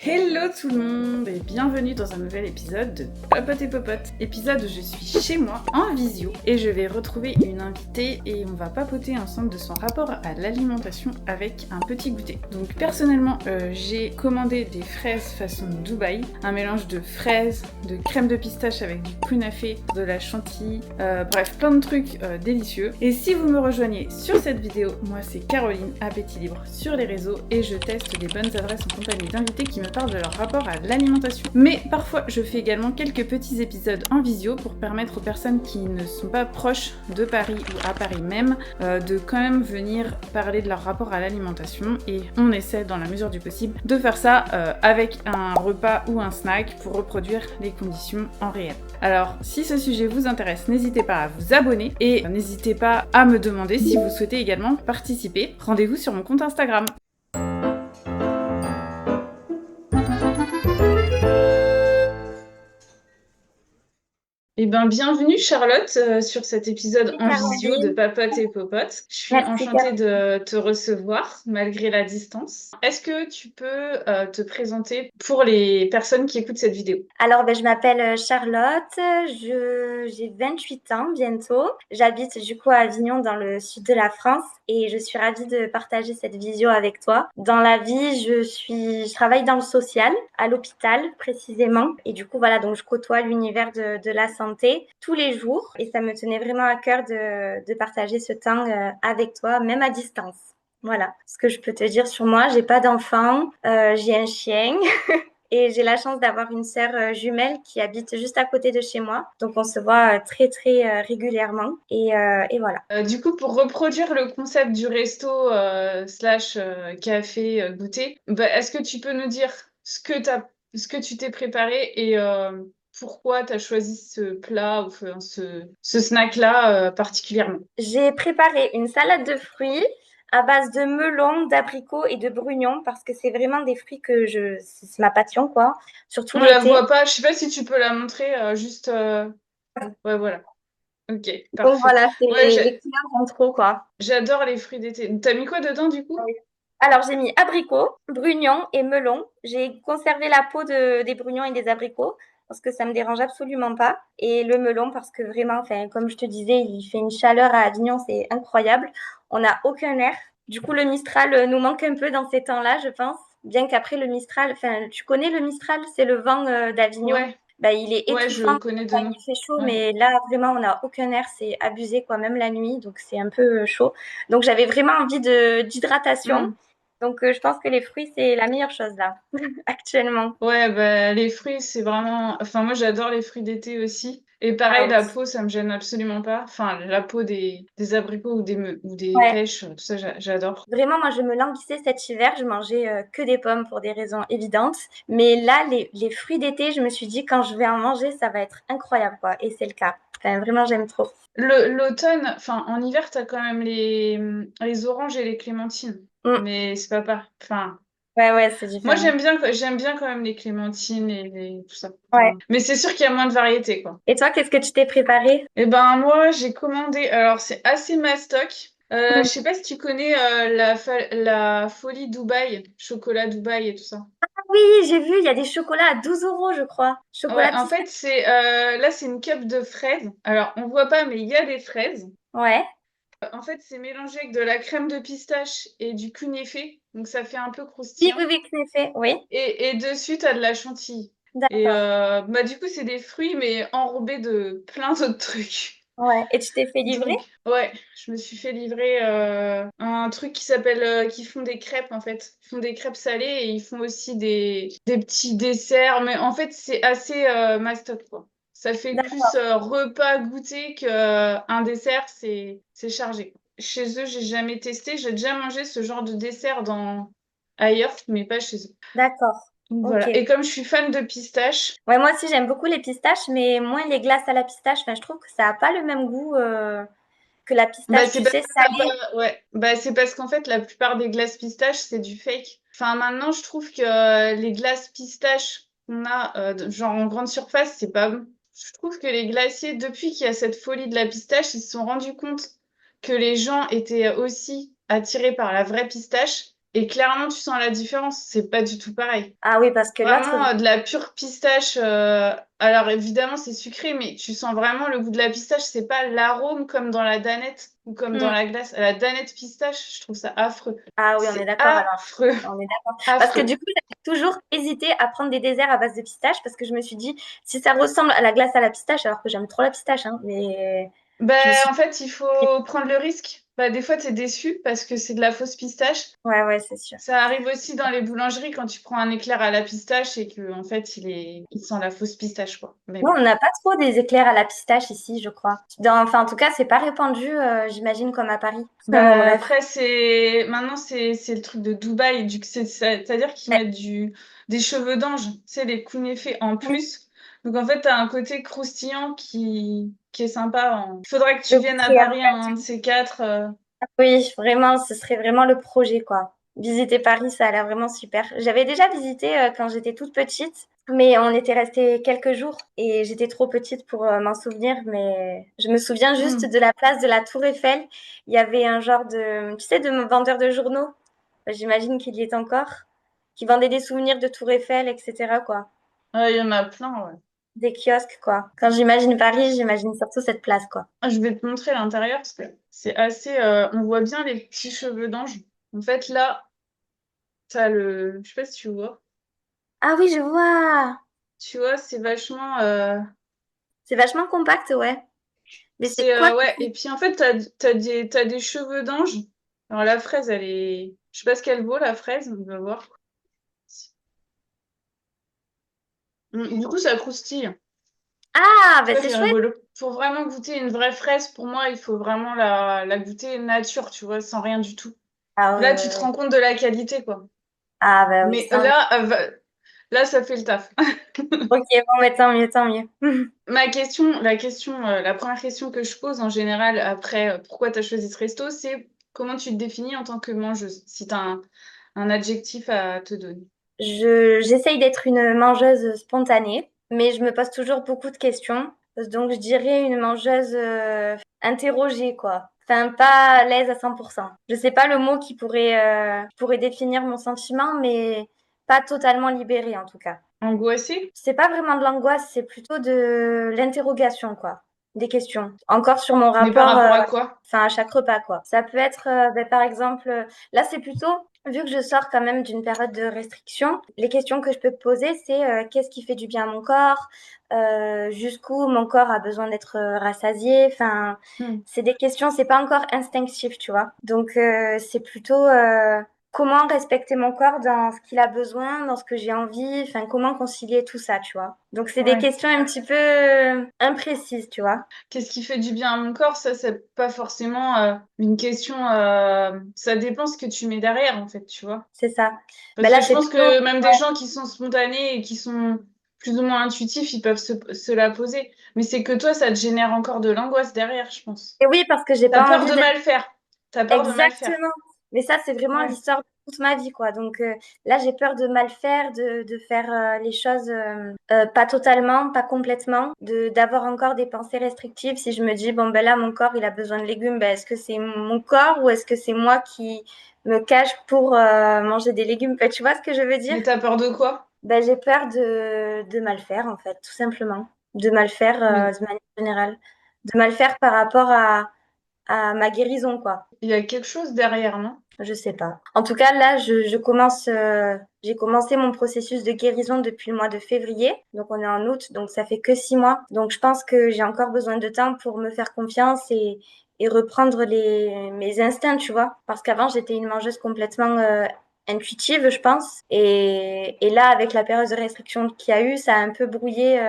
Hello tout le monde et bienvenue dans un nouvel épisode de Papote et Popote. Épisode où je suis chez moi en visio et je vais retrouver une invitée et on va papoter ensemble de son rapport à l'alimentation avec un petit goûter. Donc personnellement j'ai commandé des fraises façon Dubaï, un mélange de fraises, de crème de pistache avec du kunafé, de la chantilly, bref plein de trucs délicieux. Et si vous me rejoignez sur cette vidéo, moi c'est Caroline, Appétit Libre sur les réseaux et je teste des bonnes adresses en compagnie d'invités qui me parlent de leur rapport à l'alimentation. Mais parfois, je fais également quelques petits épisodes en visio pour permettre aux personnes qui ne sont pas proches de Paris ou à Paris même de quand même venir parler de leur rapport à l'alimentation et on essaie dans la mesure du possible de faire ça avec un repas ou un snack pour reproduire les conditions en réel. Alors, si ce sujet vous intéresse, n'hésitez pas à vous abonner et n'hésitez pas à me demander si vous souhaitez également participer. Rendez-vous sur mon compte Instagram. Eh bien, bienvenue Charlotte sur cet épisode en visio de Papote et Popote. Je suis enchantée de te recevoir malgré la distance. Est-ce que tu peux te présenter pour les personnes qui écoutent cette vidéo? Alors, je m'appelle Charlotte, j'ai 28 ans bientôt. J'habite du coup à Avignon dans le sud de la France et je suis ravie de partager cette visio avec toi. Dans la vie, je travaille dans le social, à l'hôpital précisément. Et du coup, voilà, donc je côtoie l'univers de la santé tous les jours et ça me tenait vraiment à cœur de partager ce temps avec toi, même à distance. Voilà ce que je peux te dire sur moi. J'ai pas d'enfant, j'ai un chien. Et j'ai la chance d'avoir une sœur jumelle qui habite juste à côté de chez moi. Donc, on se voit très, très régulièrement. Et voilà. Du coup, pour reproduire le concept du resto slash café goûter, est-ce que tu peux nous dire ce que tu t'es préparé et pourquoi tu as choisi ce plat ou enfin, ce snack-là particulièrement? J'ai préparé une salade de fruits à base de melon, d'abricots et de brugnons parce que c'est vraiment des fruits c'est ma passion, quoi. Surtout On la l'été. voit pas, je sais pas si tu peux la montrer juste. Ouais, voilà. Ok, Donc, parfait. voilà, c'est Ouais, les couleurs vont trop, quoi. j'adore les fruits d'été. T'as mis quoi dedans du coup? Oui. Alors, j'ai mis abricots, brugnons et melons. J'ai conservé la peau des brugnons et des abricots parce que ça me dérange absolument pas. Et le melon parce que vraiment, enfin, comme je te disais, il fait une chaleur à Avignon, c'est incroyable. On n'a aucun air. Du coup, le Mistral nous manque un peu dans ces temps-là, je pense. Bien qu'après le Mistral, enfin, tu connais le Mistral, c'est le vent d'Avignon. Ouais, Il est ouais, je étouffant connais de quand nom. il fait chaud, Ouais. mais là, vraiment, on n'a aucun air, c'est abusé, quoi, même la nuit, donc c'est un peu chaud. Donc, j'avais vraiment envie d'hydratation. Hmm. Donc, je pense que les fruits, c'est la meilleure chose là, actuellement. Ouais, les fruits, c'est vraiment. Enfin, moi, j'adore les fruits d'été aussi. Et Ah pareil, oui. la peau, ça me gêne absolument pas. Enfin, la peau des abricots ou des Ouais. pêches, tout ça, j'adore. Vraiment, moi, je me languissais cet hiver. Je mangeais que des pommes pour des raisons évidentes. Mais là, les fruits d'été, je me suis dit, quand je vais en manger, ça va être incroyable, quoi. Et c'est le cas. Enfin, vraiment, j'aime trop. L'automne, enfin, en hiver, t'as quand même les oranges et les clémentines. Mm. Mais c'est pas pas. Enfin, Ouais, ouais, c'est moi, différent. j'aime bien quand même les clémentines et tout ça. Ouais. Enfin, mais c'est sûr qu'il y a moins de variété, quoi. Et toi, qu'est-ce que tu t'es préparé? Eh ben, moi, j'ai commandé. Alors, c'est assez mastoc. Je Mm. sais pas si tu connais la folie Dubaï, chocolat Dubaï et tout ça. Ah oui, j'ai vu, il y a des chocolats à 12 €, je crois. Ouais, Chocolat en pistache. fait, là, c'est une cup de fraises. Alors, on voit pas, mais il y a des fraises. Ouais. En fait, c'est mélangé avec de la crème de pistache et du kunafe, donc ça fait un peu Oui, croustillant. oui, oui, fait. Oui. Et dessus, t'as de la chantilly. Et D'accord. du coup, c'est des fruits, mais enrobés de plein d'autres trucs. Ouais. Et tu t'es fait livrer? Donc, ouais, je me suis fait livrer un truc qui s'appelle, qui font des crêpes en fait. Ils font des crêpes salées et ils font aussi des petits desserts, mais en fait, c'est assez mastoc quoi. Ça fait plus D'accord. repas goûter que un dessert, c'est chargé. Chez eux, j'ai jamais testé. J'ai déjà mangé ce genre de dessert ailleurs, mais pas chez eux. D'accord. Donc Ok. voilà. Et comme je suis fan de pistache, Ouais, moi aussi, j'aime beaucoup les pistaches, mais moins les glaces à la pistache. Enfin, je trouve que ça n'a pas le même goût que la bah, pistache, c'est tu parce sais, que ça a salée. pas... ouais. C'est parce qu'en fait, la plupart des glaces pistaches, c'est du fake. Enfin, maintenant, je trouve que les glaces pistaches qu'on a, genre en grande surface, c'est pas bon. Je trouve que les glaciers, depuis qu'il y a cette folie de la pistache, ils se sont rendus compte que les gens étaient aussi attirés par la vraie pistache. Et clairement, tu sens la différence. C'est pas du tout pareil. Ah oui, parce que l'autre, Vraiment, de la pure pistache. Alors évidemment, c'est sucré, mais tu sens vraiment le goût de la pistache. C'est pas l'arôme comme dans la danette ou comme dans hmm. la glace. La danette pistache, je trouve ça affreux. Ah oui, on est C'est d'accord alors. affreux. On est d'accord. Parce que Affreux. du coup, j'ai toujours hésité à prendre des desserts à base de pistache parce que je me suis dit, si ça ressemble à la glace à la pistache, alors que j'aime trop la pistache, hein, mais Ben, je me suis en fait, il faut dit, prendre le risque. Bah, des fois, t'es déçu parce que c'est de la fausse pistache. ouais, ouais, c'est sûr. Ça arrive aussi dans les boulangeries quand tu prends un éclair à la pistache et que en fait, il sent la fausse pistache, quoi. Mais Non, bon. on n'a pas trop des éclairs à la pistache ici, je crois. Enfin, en tout cas, c'est pas répandu, j'imagine, comme à Paris. Bon, Bah, bref. après, maintenant, c'est le truc de Dubaï. C'est-à-dire qu'ils Ouais. mettent des cheveux d'ange, tu sais, les kuneffés en plus. Donc, en fait, t'as un côté croustillant qui est sympa. Il faudrait que tu Je viennes à goûterai Paris, après. un de ces quatre. Oui, vraiment, ce serait vraiment le projet, quoi. Visiter Paris, ça a l'air vraiment super. J'avais déjà visité quand j'étais toute petite, mais on était resté quelques jours et j'étais trop petite pour m'en souvenir. Mais je me souviens juste Hmm. de la place de la Tour Eiffel. Il y avait un genre de, tu sais, de vendeur de journaux. J'imagine qu'il y est encore, qui vendait des souvenirs de Tour Eiffel, etc., quoi. Ouais, il y en a plein, ouais. Des kiosques, quoi. Quand j'imagine Paris, j'imagine surtout cette place, quoi. Ah, je vais te montrer l'intérieur parce que c'est assez. On voit bien les petits cheveux d'ange. En fait, là, t'as le. Je sais pas si tu vois. Ah oui, je vois. Tu vois, c'est vachement. C'est vachement compact, ouais. Mais c'est C'est quoi? ouais, et puis en fait, t'as des cheveux d'ange. Alors la fraise, elle est. Je sais pas ce qu'elle vaut, la fraise, on va voir. Du coup, ça croustille. Ah, ben Ça, c'est c'est chouette. rigolo. Pour vraiment goûter une vraie fraise, pour moi, il faut vraiment la goûter nature, tu vois, sans rien du tout. Ah oui, Là, oui, tu te oui. rends compte de la qualité, quoi. Ah ben oui, Mais sans... là, ça fait le taf. Ok, bon, mais tant mieux, tant mieux. La première question que je pose en général après pourquoi tu as choisi ce resto, c'est comment tu te définis en tant que mangeuse, si tu as un adjectif à te donner. J'essaye d'être une mangeuse spontanée, mais je me pose toujours beaucoup de questions. Donc, je dirais une mangeuse interrogée, quoi. Enfin, pas à l'aise à 100%. Je sais pas le mot qui pourrait définir mon sentiment, mais pas totalement libérée, en tout cas. Angoissée, C'est pas vraiment de l'angoisse, c'est plutôt de l'interrogation, quoi. Des questions. Encore sur mon mais par rapport, rapport à quoi? enfin, à chaque repas, quoi. Ça peut être, ben, par exemple, là, c'est plutôt, vu que je sors quand même d'une période de restriction, les questions que je peux te poser, c'est qu'est-ce qui fait du bien à mon corps, jusqu'où mon corps a besoin d'être rassasié. Enfin, Hmm. c'est des questions, c'est pas encore instinctif, tu vois. Donc, c'est plutôt comment respecter mon corps dans ce qu'il a besoin, dans ce que j'ai envie, enfin, comment concilier tout ça, tu vois. Donc, c'est des Ouais. questions un petit peu imprécises, tu vois. Qu'est-ce qui fait du bien à mon corps? Ça, c'est pas forcément une question. Ça dépend ce que tu mets derrière, en fait, tu vois. C'est ça. Ben Parce là, que je c'est pense plutôt, que même des ouais, gens qui sont spontanés et qui sont plus ou moins intuitifs, ils peuvent se la poser. Mais c'est que toi, ça te génère encore de l'angoisse derrière, je pense. et oui, parce que j'ai T'as pas peur envie de d'être mal faire. T'as peur de mal faire. exactement. Mais ça, c'est vraiment Ouais. l'histoire de toute ma vie, quoi. Donc là, j'ai peur de mal faire, de faire les choses pas totalement, pas complètement, d'avoir encore des pensées restrictives. Si je me dis, bon, ben là, mon corps, il a besoin de légumes, ben, est-ce que c'est mon corps ou est-ce que c'est moi qui me cache pour manger des légumes? Ben, tu vois ce que je veux dire? Mais t'as peur de quoi? Ben, j'ai peur de mal faire, en fait, tout simplement. De mal faire Mais de manière générale. De mal faire par rapport à ma guérison, quoi. il y a quelque chose derrière, non? Je sais pas. En tout cas, là, je commence, j'ai commencé mon processus de guérison depuis le mois de février. Donc, on est en août, donc ça fait que 6 mois. Donc, je pense que j'ai encore besoin de temps pour me faire confiance et reprendre mes instincts, tu vois. Parce qu'avant, j'étais une mangeuse complètement intuitive, je pense. Et là, avec la période de restriction qu'il y a eu, ça a un peu brouillé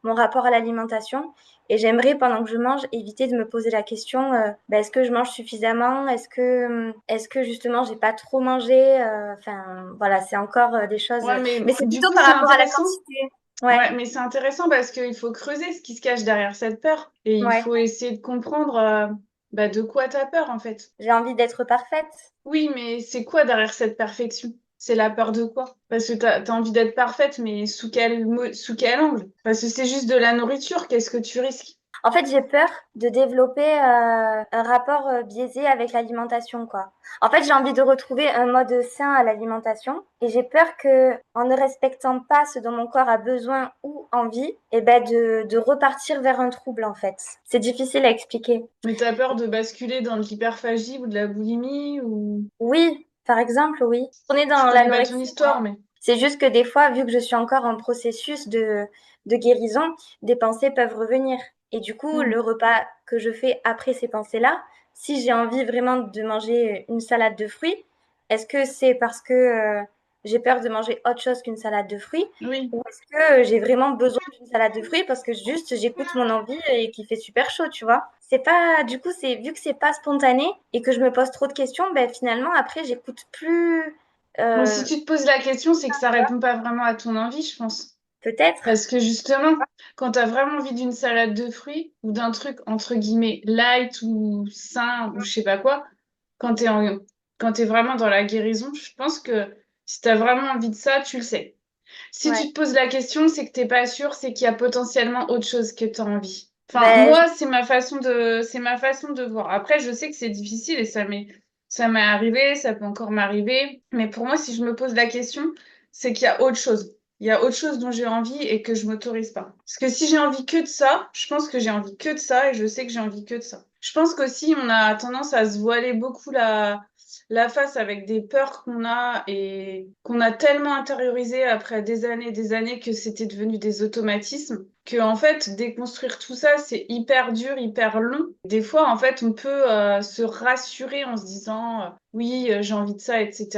mon rapport à l'alimentation. Et j'aimerais, pendant que je mange, éviter de me poser la question, ben, est-ce que je mange suffisamment? Est-ce que justement, j'ai pas trop mangé? Enfin, voilà, c'est encore des choses. Ouais, Mais mais c'est du plutôt coup, par c'est rapport à la intéressant. quantité. Ouais, Ouais, mais c'est intéressant parce qu'il faut creuser ce qui se cache derrière cette peur. Et il ouais. faut essayer de comprendre bah, de quoi t'as peur, en fait. J'ai envie d'être parfaite. Oui, mais c'est quoi derrière cette perfection? C'est la peur de quoi? Parce que t'as envie d'être parfaite, mais sous quel angle? Parce que c'est juste de la nourriture, qu'est-ce que tu risques? En fait, j'ai peur de développer un rapport biaisé avec l'alimentation, quoi. En fait, j'ai envie de retrouver un mode sain à l'alimentation et j'ai peur que, en ne respectant pas ce dont mon corps a besoin ou envie, eh ben de repartir vers un trouble, en fait. C'est difficile à expliquer. Mais t'as peur de basculer dans de l'hyperphagie ou de la boulimie ou... Oui, par exemple, oui. On est Je dans connais pas ton l'anorexie. histoire, mais... C'est juste que des fois, vu que je suis encore en processus de guérison, des pensées peuvent revenir. Et du coup, Hmm. le repas que je fais après ces pensées-là, si j'ai envie vraiment de manger une salade de fruits, est-ce que c'est parce que j'ai peur de manger autre chose qu'une salade de fruits? Oui. Ou est-ce que j'ai vraiment besoin d'une salade de fruits parce que juste j'écoute mon envie et qu'il fait super chaud, tu vois? C'est pas, du coup, c'est, vu que c'est pas spontané et que je me pose trop de questions, ben finalement, après, j'écoute plus, Bon, si euh, tu te poses la question, c'est que ça répond pas vraiment à ton envie, je pense. peut-être. Parce que justement, quand tu as vraiment envie d'une salade de fruits ou d'un truc entre guillemets light ou sain ou je sais pas quoi, quand quand t'es vraiment dans la guérison, je pense que si tu as vraiment envie de ça, tu le sais. Si Ouais. tu te poses la question, c'est que t'es pas sûr, c'est qu'il y a potentiellement autre chose que tu as envie. Enfin, Ben, moi, c'est ma façon de voir. Après, je sais que c'est difficile et ça m'est arrivé, ça peut encore m'arriver. Mais pour moi, si je me pose la question, c'est qu'il y a autre chose. Il y a autre chose dont j'ai envie et que je m'autorise pas. Parce que si j'ai envie que de ça, je pense que j'ai envie que de ça et je sais que j'ai envie que de ça. Je pense qu'aussi, on a tendance à se voiler beaucoup la face avec des peurs qu'on a et qu'on a tellement intériorisé après des années que c'était devenu des automatismes, que en fait, déconstruire tout ça, c'est hyper dur, hyper long. Des fois, en fait, on peut se rassurer en se disant oui, j'ai envie de ça, etc.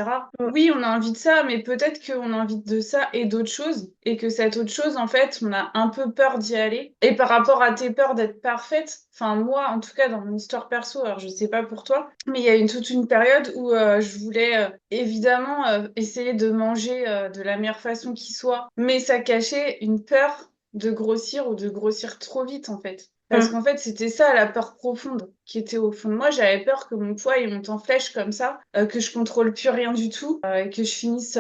mm, Oui, on a envie de ça, mais peut-être qu'on a envie de ça et d'autres choses, et que cette autre chose, en fait, on a un peu peur d'y aller. Et par rapport à tes peurs d'être parfaite, enfin moi, en tout cas, dans mon histoire perso, alors je sais pas pour toi, mais il y a toute une période où je voulais évidemment essayer de manger de la meilleure façon qui soit, mais ça cachait une peur de grossir ou de grossir trop vite en fait. Parce mm. qu'en fait, c'était ça la peur profonde qui était au fond de moi. J'avais peur que mon poids il monte en flèche comme ça, que je contrôle plus rien du tout et que je finisse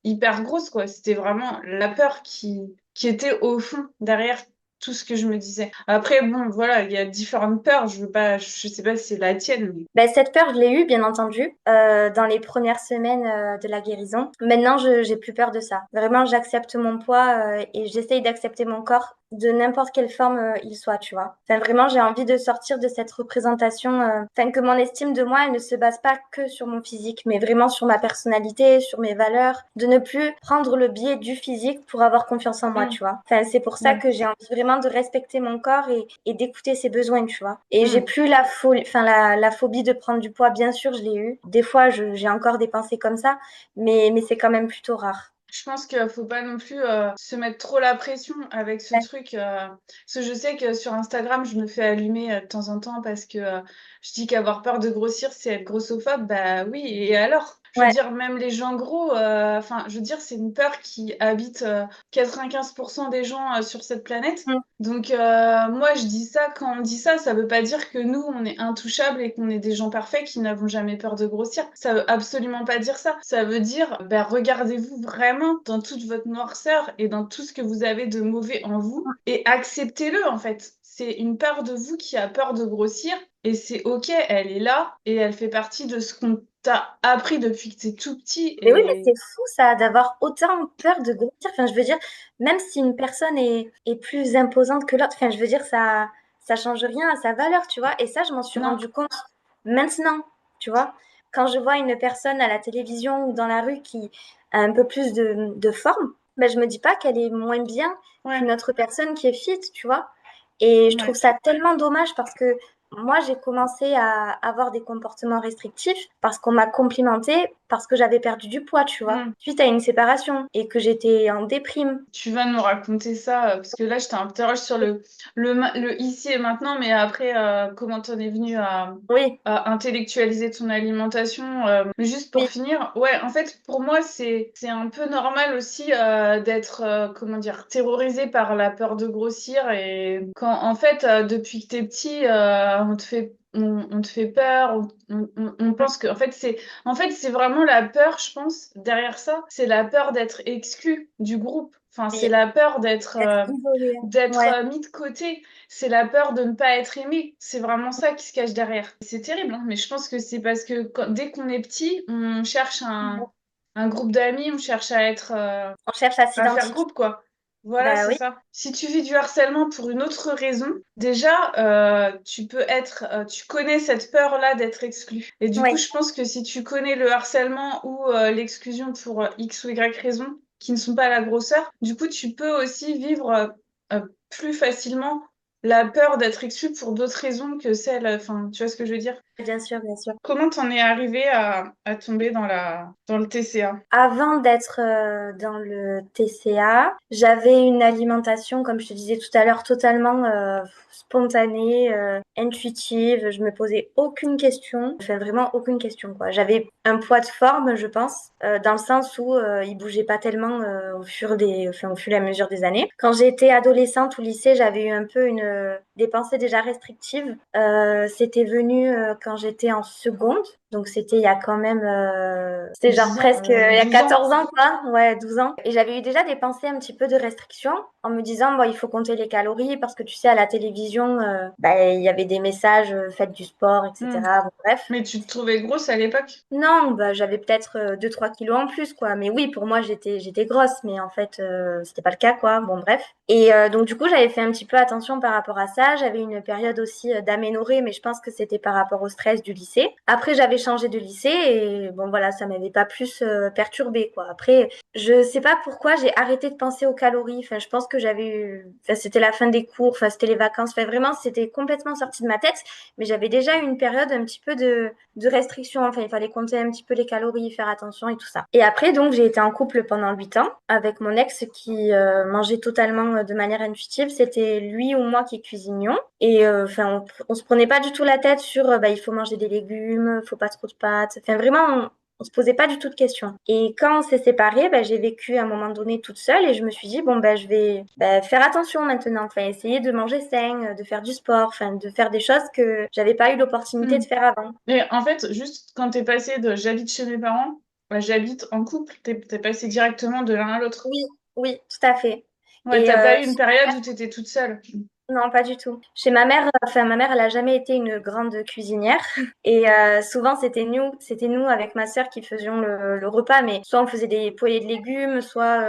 hyper grosse quoi. C'était vraiment la peur qui était au fond derrière tout ce que je me disais. Après, bon, voilà, il y a différentes peurs. Je sais pas si c'est la tienne, mais Ben, cette peur, je l'ai eue, bien entendu, dans les premières semaines de la guérison. Maintenant, je j'ai plus peur de ça. Vraiment, j'accepte mon poids et j'essaye d'accepter mon corps de n'importe quelle forme il soit, tu vois. Enfin, vraiment, j'ai envie de sortir de cette représentation, enfin, que mon estime de moi, elle ne se base pas que sur mon physique, mais vraiment sur ma personnalité, sur mes valeurs, de ne plus prendre le biais du physique pour avoir confiance en moi, mm, tu vois. Enfin, c'est pour ça ouais. que j'ai envie vraiment de respecter mon corps et d'écouter ses besoins, tu vois. Et j'ai Mm. plus la folie, enfin, la phobie de prendre du poids, bien sûr, je l'ai eu. Des fois, j'ai encore des pensées comme ça, mais c'est quand même plutôt rare. Je pense qu'il faut pas non plus se mettre trop la pression avec ce Ouais. truc. Parce que je sais que sur Instagram, je me fais allumer de temps en temps parce que je dis qu'avoir peur de grossir, c'est être grossophobe. Bah oui, et alors? Je veux Ouais. dire, même les gens gros, enfin, je veux dire, c'est une peur qui habite 95% des gens sur cette planète. Mm. Donc, moi, je dis ça, quand on dit ça, ça veut pas dire que nous, on est intouchables et qu'on est des gens parfaits qui n'avons jamais peur de grossir. Ça veut absolument pas dire ça. Ça veut dire, ben, regardez-vous vraiment dans toute votre noirceur et dans tout ce que vous avez de mauvais en vous et acceptez-le, en fait. C'est une part de vous qui a peur de grossir et c'est ok, elle est là et elle fait partie de ce qu'on t'a appris depuis que t'es tout petit Mais oui, mais et c'est fou ça, d'avoir autant peur de grossir. Enfin, je veux dire, même si une personne est plus imposante que l'autre, enfin, je veux dire, ça change rien à sa valeur, tu vois. Et ça, je m'en suis non. rendu compte maintenant, tu vois. Quand je vois une personne à la télévision ou dans la rue qui a un peu plus de forme, ben, je me dis pas qu'elle est moins bien Ouais, qu'une autre personne qui est fit, tu vois. Et je trouve ouais. ça tellement dommage parce que moi, j'ai commencé à avoir des comportements restrictifs parce qu'on m'a complimenté parce que j'avais perdu du poids, tu vois, Hmm. suite à une séparation et que j'étais en déprime. Tu vas nous raconter ça, parce que là, je t'interroge sur le ici et maintenant, mais après, comment t'en es venu Oui, à intellectualiser ton alimentation. Mais juste pour oui, finir, ouais, en fait, pour moi, c'est un peu normal aussi d'être, comment dire, terrorisé par la peur de grossir. Et quand, en fait, depuis que t'es petit, on te fait on te fait peur, on pense que en fait, c'est vraiment la peur, je pense, derrière ça, c'est la peur d'être exclu du groupe. Enfin, c'est Et la peur d'être être isolée. Ouais, mis de côté. C'est la peur de ne pas être aimé. C'est vraiment ça qui se cache derrière. C'est terrible, hein, mais je pense que c'est parce que dès qu'on est petit, on cherche un groupe d'amis, on cherche à être, on cherche à à faire s'identifier. groupe, quoi. Voilà, Bah c'est oui, ça. Si tu vis du harcèlement pour une autre raison, déjà, tu peux être, tu connais cette peur-là d'être exclu. Et du coup, oui, je pense que si tu connais le harcèlement ou l'exclusion pour X ou Y raison, qui ne sont pas la grosseur, du coup, tu peux aussi vivre plus facilement la peur d'être exclu pour d'autres raisons que celle, enfin, tu vois ce que je veux dire? bien sûr, bien sûr. Comment t'en es arrivé à tomber dans le TCA? Avant d'être dans le TCA, j'avais une alimentation, comme je te disais tout à l'heure, totalement spontanée, intuitive. Je me posais aucune question, enfin vraiment aucune question quoi. J'avais un poids de forme, je pense, dans le sens où il bougeait pas tellement au fur et à mesure des années. Quand j'étais adolescente ou lycée, j'avais eu un peu des pensées déjà restrictives. C'était venu quand j'étais en seconde. Donc c'était il y a quand même, c'était genre 10 ans, presque il y a 12 ans. 14 ans quoi, ouais 12 ans. Et j'avais eu déjà des pensées un petit peu de restriction en me disant bon il faut compter les calories parce que tu sais à la télévision, bah, il y avait des messages faites du sport Hmm. etc. Bon, bref. Mais tu te trouvais grosse à l'époque? Non, bah, j'avais peut-être 2-3 kilos en plus, quoi. Mais oui, pour moi, j'étais grosse, mais en fait, c'était pas le cas, quoi. Bon, bref. Et donc, du coup, j'avais fait un petit peu attention par rapport à ça. J'avais une période aussi d'aménorrhée, mais je pense que c'était par rapport au stress du lycée. Après, j'avais changé de lycée et bon, voilà, ça m'avait pas plus perturbée, quoi. Après, je sais pas pourquoi j'ai arrêté de penser aux calories. Enfin, je pense que j'avais eu... Enfin, c'était la fin des cours, enfin, c'était les vacances. Enfin, vraiment, c'était complètement sorti de ma tête. Mais j'avais déjà eu une période un petit peu de restrictions. Enfin, il fallait compter un petit peu les calories, faire attention et tout ça. Et après, donc, j'ai été en couple pendant 8 ans avec mon ex qui mangeait totalement de manière intuitive. C'était lui ou moi qui cuisinions. Et enfin, on se prenait pas du tout la tête sur bah, il faut manger des légumes, faut pas trop de pâtes. Enfin, vraiment, on se posait pas du tout de questions. Et quand on s'est séparés, bah, j'ai vécu à un moment donné toute seule et je me suis dit, bon, bah, je vais faire attention maintenant, enfin, essayer de manger sain, de faire du sport, enfin, de faire des choses que j'avais pas eu l'opportunité Hmm. de faire avant. Et en fait, juste quand t'es passé de j'habite chez mes parents à j'habite en couple, t'es passé directement de l'un à l'autre. Oui, oui, tout à fait. Ouais, Et t'as pas eu une période où t'étais toute seule. non, pas du tout. Chez ma mère, enfin, ma mère, elle a jamais été une grande cuisinière. Et souvent, c'était nous avec ma sœur qui faisions le repas. Mais soit on faisait des poêlées de légumes, soit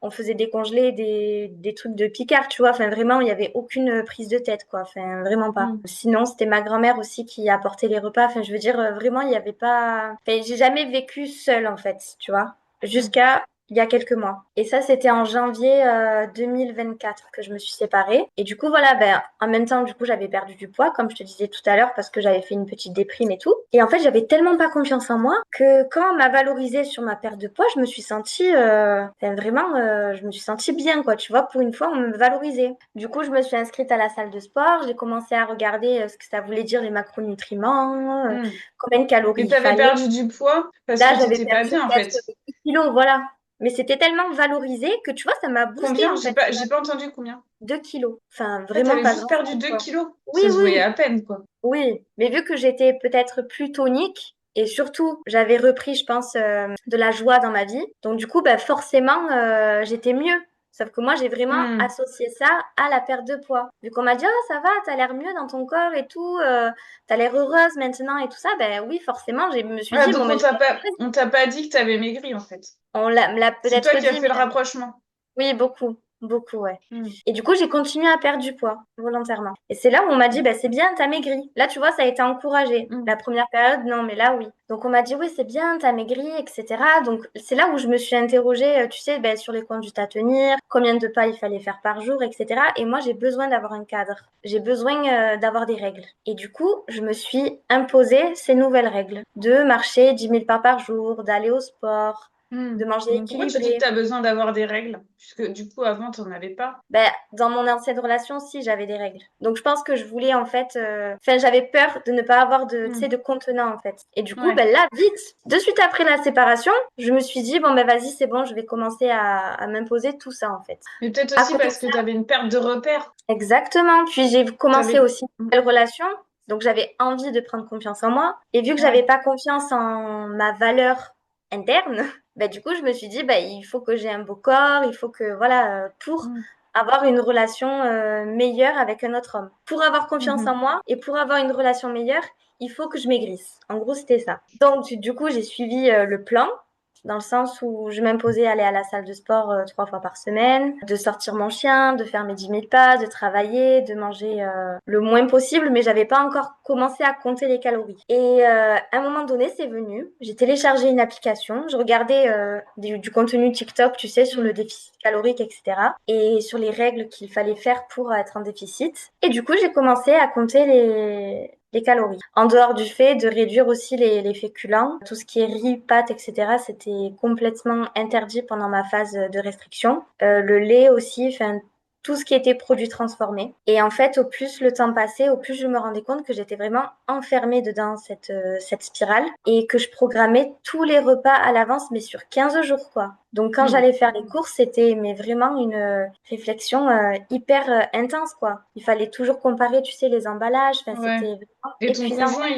on faisait décongeler des trucs de Picard, tu vois. Enfin, vraiment, il n'y avait aucune prise de tête, quoi. Enfin, vraiment pas. Hmm. Sinon, c'était ma grand-mère aussi qui apportait les repas. Enfin, je veux dire, vraiment, il n'y avait pas... Enfin, j'ai jamais vécu seule, en fait, tu vois. Hmm. Jusqu'à il y a quelques mois. Et ça, c'était en janvier 2024 que je me suis séparée. Et du coup, voilà, ben, en même temps, du coup, j'avais perdu du poids, comme je te disais tout à l'heure, parce que j'avais fait une petite déprime et tout. Et en fait, j'avais tellement pas confiance en moi que quand on m'a valorisée sur ma perte de poids, je me suis sentie, enfin, vraiment, je me suis sentie bien, quoi. Tu vois, pour une fois, on me valorisait. Du coup, je me suis inscrite à la salle de sport. J'ai commencé à regarder ce que ça voulait dire les macronutriments, Hmm. combien de calories Et il t'avais fallait. perdu du poids parce Là, que j'avais t'étais pas perdu bien en peut-être fait. 10 kilos, voilà. Mais c'était tellement valorisé que tu vois, ça m'a boosté Combien? en fait. J'ai pas entendu combien. 2 kilos. Enfin, Ah, vraiment t'avais pas juste perdu grand-chose, 2 quoi. kilos. Oui, Ça se voyait oui, à peine, quoi. oui. Mais vu que j'étais peut-être plus tonique et surtout, j'avais repris, je pense, de la joie dans ma vie. Donc, du coup, bah, forcément, j'étais mieux. Sauf que moi, j'ai vraiment Hmm. associé ça à la perte de poids. Vu qu'on m'a dit, oh, ça va, t'as l'air mieux dans ton corps et tout, t'as l'air heureuse maintenant et tout ça, ben oui, forcément, je me suis Ouais, dit, donc bon, ben, on t'a pas dit que t'avais maigri en fait. me l'a C'est toi peut-être qui as dit, fait le mais rapprochement. oui, beaucoup, beaucoup, ouais. Hmm. Et du coup, j'ai continué à perdre du poids volontairement. Et c'est là où on m'a dit, bah, c'est bien, t'as maigri. Là, tu vois, ça a été encouragé. Hmm. La première période, non, mais là, oui. Donc, on m'a dit, oui, c'est bien, t'as maigri, etc. Donc, c'est là où je me suis interrogée, tu sais, bah, sur les conduites à tenir, combien de pas il fallait faire par jour, etc. Et moi, j'ai besoin d'avoir un cadre. J'ai besoin d'avoir des règles. Et du coup, je me suis imposé ces nouvelles règles de marcher 10 000 pas par jour, d'aller au sport, Hmm. de manger Donc pourquoi tu dis que équilibré. t'as besoin d'avoir des règles? Puisque du coup, avant, t'en avais pas. Ben, dans mon ancienne relation, si, j'avais des règles. Donc, je pense que je voulais, en fait... Enfin, j'avais peur de ne pas avoir tu sais, Hmm. de contenant, en fait. Et du coup, Ouais. ben là, vite, de suite après la séparation, je me suis dit, bon, ben vas-y, c'est bon, je vais commencer à m'imposer tout ça, en fait. Mais peut-être À aussi côté de parce que ça, t'avais une perte de repères. exactement. Puis, j'ai commencé T'avais... aussi une nouvelle relation. Donc j'avais envie de prendre confiance en moi. Et vu que j'avais pas confiance en ma valeur interne, bah, du coup, je me suis dit, bah, il faut que j'ai un beau corps, il faut que, voilà, pour Mm. avoir une relation meilleure avec un autre homme. Pour avoir confiance en Mhm. moi et pour avoir une relation meilleure, il faut que je maigrisse. En gros, c'était ça. Donc, du coup, j'ai suivi le plan dans le sens où je m'imposais aller à la salle de sport 3 fois par semaine, de sortir mon chien, de faire mes 10 000 pas, de travailler, de manger le moins possible, mais j'avais pas encore commencé à compter les calories. Et à un moment donné, c'est venu, j'ai téléchargé une application, je regardais du contenu TikTok, tu sais, sur le déficit calorique, etc. et sur les règles qu'il fallait faire pour être en déficit. Et du coup, j'ai commencé à compter les calories. En dehors du fait de réduire aussi les féculents, tout ce qui est riz, pâtes, etc., c'était complètement interdit pendant ma phase de restriction. Le lait aussi, enfin, tout ce qui était produit transformé. Et en fait, au plus le temps passait, au plus je me rendais compte que j'étais vraiment enfermée dedans cette spirale et que je programmais tous les repas à l'avance, mais sur 15 jours, quoi. Donc quand Mm. j'allais faire les courses, c'était mais vraiment une réflexion hyper intense, quoi. Il fallait toujours comparer, tu sais, les emballages. Enfin, Ouais. c'était vraiment Et ton épuisant. conjoint,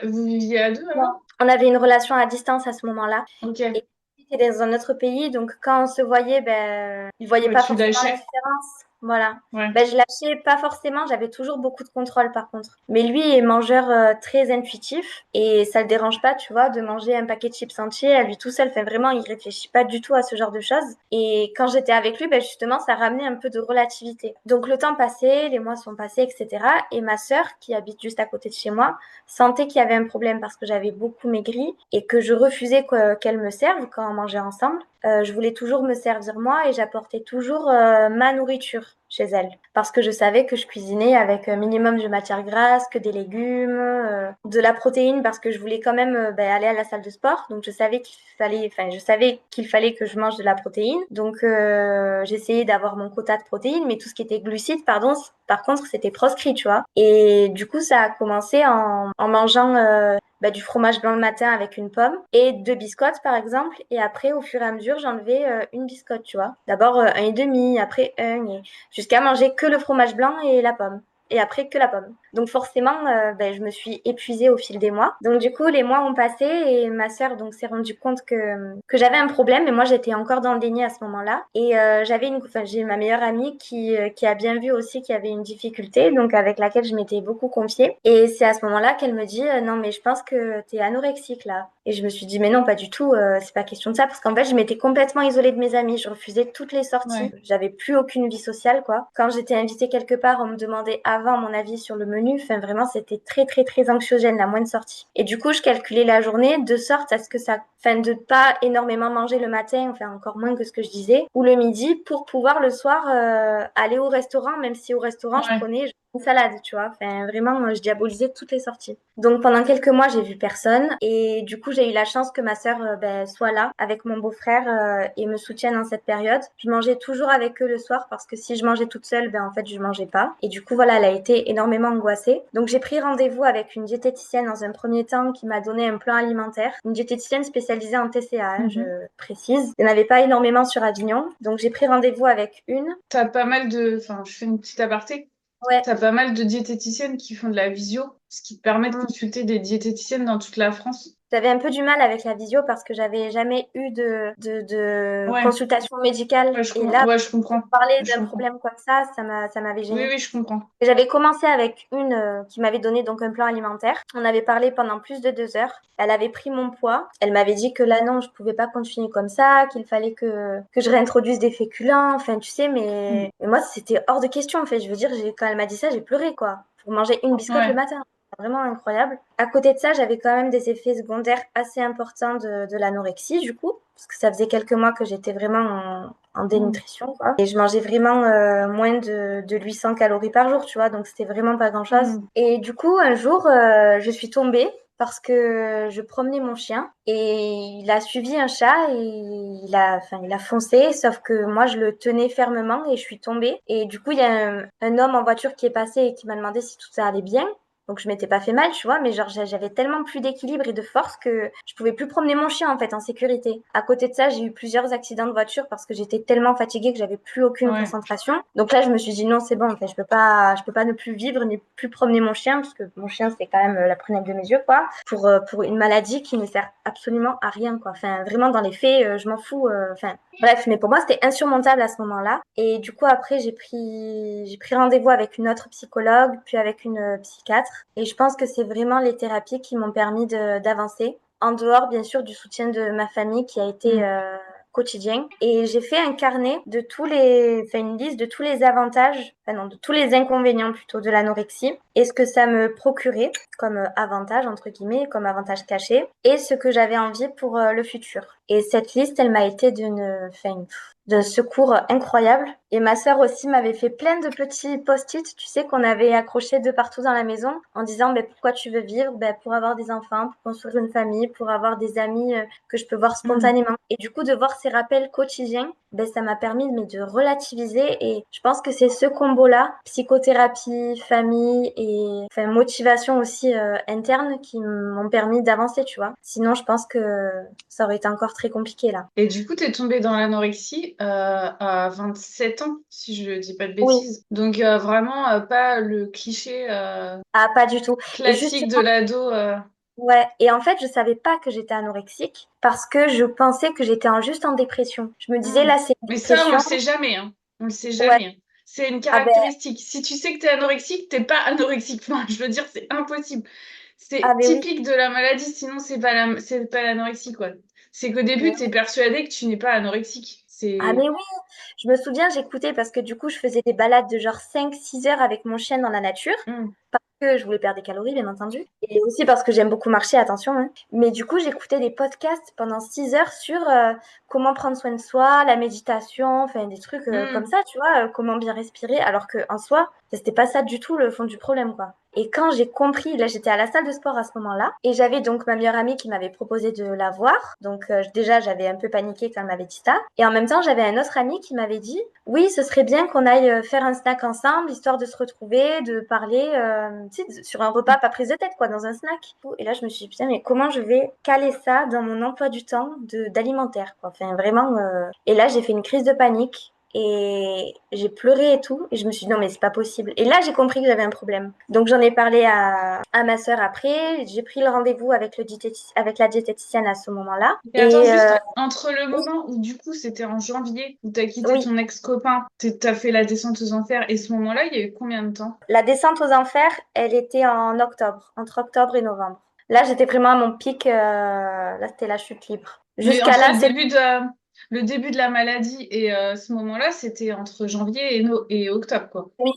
vous viviez à deux Non. alors? On avait une relation à distance à ce moment-là. Ok. Et c'était dans un autre pays, donc quand on se voyait, ben, il voyait Ouais, pas tu forcément la lâchais. différence. Voilà. Ouais. Ben, je lâchais pas forcément, j'avais toujours beaucoup de contrôle par contre. Mais lui est mangeur très intuitif et ça le dérange pas, tu vois, de manger un paquet de chips entier à lui tout seul. Enfin, vraiment, il réfléchit pas du tout à ce genre de choses. Et quand j'étais avec lui, ben, justement, ça ramenait un peu de relativité. Donc le temps passait, les mois sont passés, etc. Et ma sœur, qui habite juste à côté de chez moi, sentait qu'il y avait un problème parce que j'avais beaucoup maigri et que je refusais qu'elle me serve quand on mangeait ensemble. Je voulais toujours me servir moi et j'apportais toujours ma nourriture chez elle parce que je savais que je cuisinais avec un minimum de matière grasse, que des légumes, de la protéine parce que je voulais quand même ben, aller à la salle de sport. Donc je savais qu'il fallait que je mange de la protéine. Donc j'essayais d'avoir mon quota de protéines, mais tout ce qui était glucides, pardon, par contre, c'était proscrit, tu vois. Et du coup, ça a commencé en mangeant bah, du fromage blanc le matin avec une pomme et 2 biscottes, par exemple. Et après, au fur et à mesure, j'enlevais une biscotte, tu vois. D'abord un et demi, après un, et jusqu'à manger que le fromage blanc et la pomme. Et après, que la pomme. Donc forcément, ben, je me suis épuisée au fil des mois. Donc du coup, les mois ont passé et ma sœur donc s'est rendue compte que j'avais un problème. Et moi, j'étais encore dans le déni à ce moment-là. Et j'ai ma meilleure amie qui a bien vu aussi qu'il y avait une difficulté, donc avec laquelle je m'étais beaucoup confiée. Et c'est à ce moment-là qu'elle me dit, non, mais je pense que t'es anorexique là. Et je me suis dit, mais non, pas du tout. C'est pas question de ça, parce qu'en fait, je m'étais complètement isolée de mes amis. Je refusais toutes les sorties. Ouais. J'avais plus aucune vie sociale, quoi. Quand j'étais invitée quelque part, on me demandait avant mon avis sur le menu. Enfin, vraiment, c'était très, très, très anxiogène, la moindre sortie. Et du coup, je calculais la journée de sorte à ce que ça, enfin, de pas énormément manger le matin, enfin, encore moins que ce que je disais, ou le midi, pour pouvoir le soir aller au restaurant, même si au restaurant, je Ouais. prenais une salade, tu vois. Enfin, vraiment, je diabolisais toutes les sorties. Donc, pendant quelques mois, j'ai vu personne. Et du coup, j'ai eu la chance que ma sœur ben, soit là avec mon beau-frère et me soutienne dans cette période. Je mangeais toujours avec eux le soir parce que si je mangeais toute seule, ben, en fait, je mangeais pas. Et du coup, voilà, elle a été énormément angoissée. Donc, j'ai pris rendez-vous avec une diététicienne dans un premier temps qui m'a donné un plan alimentaire. Une diététicienne spécialisée en TCA, hein, je Mhm. précise. Il n'y en avait pas énormément sur Avignon. Donc, j'ai pris rendez-vous avec une. T'as pas mal de... Enfin, je fais une petite aparté. Ouais. T'as pas mal de diététiciennes qui font de la visio, ce qui te permet de consulter des diététiciennes dans toute la France. J'avais un peu du mal avec la visio parce que j'avais jamais eu de Ouais, consultation médicale. Et là, ouais, je comprends. pour parler Je d'un comprends. problème comme ça m'avait Oui, gênée. oui, je comprends. Et j'avais commencé avec une qui m'avait donné donc un plan alimentaire. On avait parlé pendant plus de 2 heures. Elle avait pris mon poids. Elle m'avait dit que là, non, je pouvais pas continuer comme ça, qu'il fallait que je réintroduise des féculents. Enfin, tu sais, Mm. mais moi, c'était hors de question. En fait, je veux dire, quand elle m'a dit ça, j'ai pleuré, quoi. Pour manger une biscotte le Ouais. matin. Vraiment incroyable. À côté de ça, j'avais quand même des effets secondaires assez importants de l'anorexie, du coup, parce que ça faisait quelques mois que j'étais vraiment en Mm. dénutrition, quoi. Et je mangeais vraiment moins de 800 calories par jour, tu vois, donc c'était vraiment pas grand-chose. Mm. Et du coup, un jour, je suis tombée parce que je promenais mon chien et il a suivi un chat et il a foncé, sauf que moi je le tenais fermement et je suis tombée. Et du coup, il y a un homme en voiture qui est passé et qui m'a demandé si tout ça allait bien. Donc, je m'étais pas fait mal, tu vois, mais genre, j'avais tellement plus d'équilibre et de force que je pouvais plus promener mon chien, en fait, en sécurité. À côté de ça, j'ai eu plusieurs accidents de voiture parce que j'étais tellement fatiguée que j'avais plus aucune Ouais. concentration. Donc là, je me suis dit non, c'est bon, en fait, je peux pas ne plus vivre ni plus promener mon chien parce que mon chien, c'est quand même la prunelle de mes yeux, quoi, pour une maladie qui ne sert absolument à rien, quoi. Enfin, vraiment, dans les faits, je m'en fous. Enfin, bref, mais pour moi, c'était insurmontable à ce moment-là. Et du coup, après, j'ai pris rendez-vous avec une autre psychologue, puis avec une psychiatre. Et je pense que c'est vraiment les thérapies qui m'ont permis d'avancer. En dehors, bien sûr, du soutien de ma famille qui a été Mm. quotidien. Et j'ai fait un carnet de une liste de tous les avantages, enfin non, de tous les inconvénients plutôt de l'anorexie et ce que ça me procurait comme avantage, entre guillemets, comme avantage caché et ce que j'avais envie pour le futur. Et cette liste, elle m'a été d'un secours incroyable. Et ma sœur aussi m'avait fait plein de petits post-it, tu sais, qu'on avait accrochés de partout dans la maison en disant ben, pourquoi tu veux vivre, ben, pour avoir des enfants, pour construire une famille, pour avoir des amis que je peux voir Mm. spontanément. Et du coup, de voir ces rappels quotidiens, ben, ça m'a permis de relativiser. Et je pense que c'est ce combo-là, psychothérapie, famille et enfin, motivation aussi interne, qui m'ont permis d'avancer, tu vois. Sinon, je pense que ça aurait été encore très compliqué là. Et du coup, t'es tombée dans l'anorexie à 27 ans, si je dis pas de Oui. bêtises. Donc vraiment pas le cliché Ah, pas du tout. Et classique de justement, l'ado. ouais. Et en fait, je savais pas que j'étais anorexique parce que je pensais que j'étais juste en dépression. Je me disais, Hmm. là, c'est une Mais ça, on le dépression. sait jamais, hein. On le sait Ouais. jamais, hein. C'est une Ah ben, caractéristique. Si tu sais que t'es anorexique, t'es pas anorexique. Enfin, je veux dire, c'est impossible. ah C'est ben oui. typique de la maladie, sinon c'est pas l'anorexie, quoi. C'est qu'au début, Mais t'es persuadé que tu n'es pas anorexique. Ah C'est... mais oui, je me souviens, j'écoutais parce que du coup, je faisais des balades de genre 5-6 heures avec mon chien dans la nature, Hmm. parce que je voulais perdre des calories, bien entendu, et aussi parce que j'aime beaucoup marcher, attention, hein. Mais du coup, j'écoutais des podcasts pendant 6 heures sur comment prendre soin de soi, la méditation, enfin des trucs comme Hmm. ça, tu vois, comment bien respirer, alors que en soi, c'était pas ça du tout le fond du problème, quoi. Et quand j'ai compris, là j'étais à la salle de sport à ce moment-là, et j'avais donc ma meilleure amie qui m'avait proposé de la voir. Donc déjà j'avais un peu paniqué quand elle m'avait dit ça. Et en même temps j'avais un autre ami qui m'avait dit, oui ce serait bien qu'on aille faire un snack ensemble, histoire de se retrouver, de parler, tu sais, sur un repas pas prise de tête quoi, dans un snack. Et là je me suis dit, putain mais comment je vais caler ça dans mon emploi du temps d'alimentaire quoi. Enfin vraiment. Et là j'ai fait une crise de panique. Et j'ai pleuré et tout. Et je me suis dit, non, mais c'est pas possible. Et là, j'ai compris que j'avais un problème. Donc, j'en ai parlé à ma sœur après. J'ai pris le rendez-vous avec, avec la diététicienne à ce moment-là. Et attends, Et juste entre le oui, moment où du coup c'était en janvier, où t'as quitté oui, ton ex-copain, t'as fait la descente aux enfers, et ce moment-là, il y a eu combien de temps? la descente aux enfers, elle était en octobre, entre octobre et novembre. Là, j'étais vraiment à mon pic. Là, c'était la chute libre. Mais Jusqu'à entre là, c'est. le début de la maladie et ce moment-là, c'était entre janvier et octobre, quoi. Oui,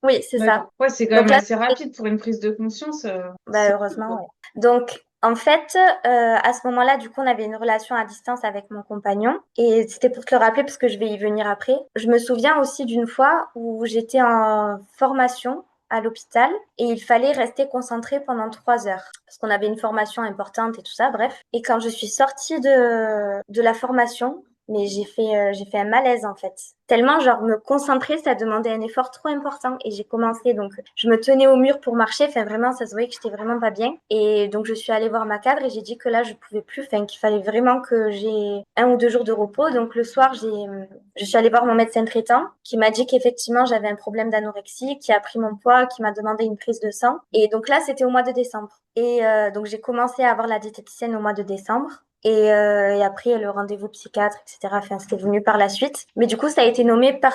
oui, c'est ça. D'accord. Ouais, c'est quand Donc même là, assez rapide pour une prise de conscience. bah, C'est cool, heureusement, quoi. ouais. Donc, en fait, à ce moment-là, du coup, on avait une relation à distance avec mon compagnon. Et c'était pour te le rappeler, parce que je vais y venir après. Je me souviens aussi d'une fois où j'étais en formation à l'hôpital et il fallait rester concentré pendant 3 heures. Parce qu'on avait une formation importante et tout ça, bref. Et quand je suis sortie de la formation, mais j'ai fait un malaise en fait. Tellement, genre, me concentrer, ça demandait un effort trop important. Et j'ai commencé, donc, je me tenais au mur pour marcher. Enfin, vraiment, ça se voyait que j'étais vraiment pas bien. Et donc, je suis allée voir ma cadre et j'ai dit que là, je pouvais plus. Enfin, qu'il fallait vraiment que j'ai 1 ou 2 jours de repos. Donc, le soir, je suis allée voir mon médecin traitant qui m'a dit qu'effectivement, j'avais un problème d'anorexie, qui a pris mon poids, qui m'a demandé une prise de sang. Et donc là, c'était au mois de décembre. Et donc, j'ai commencé à avoir la diététicienne au mois de décembre. Et après, le rendez-vous psychiatre, etc. Enfin, c'était venu par la suite. Mais du coup, ça a été nommé à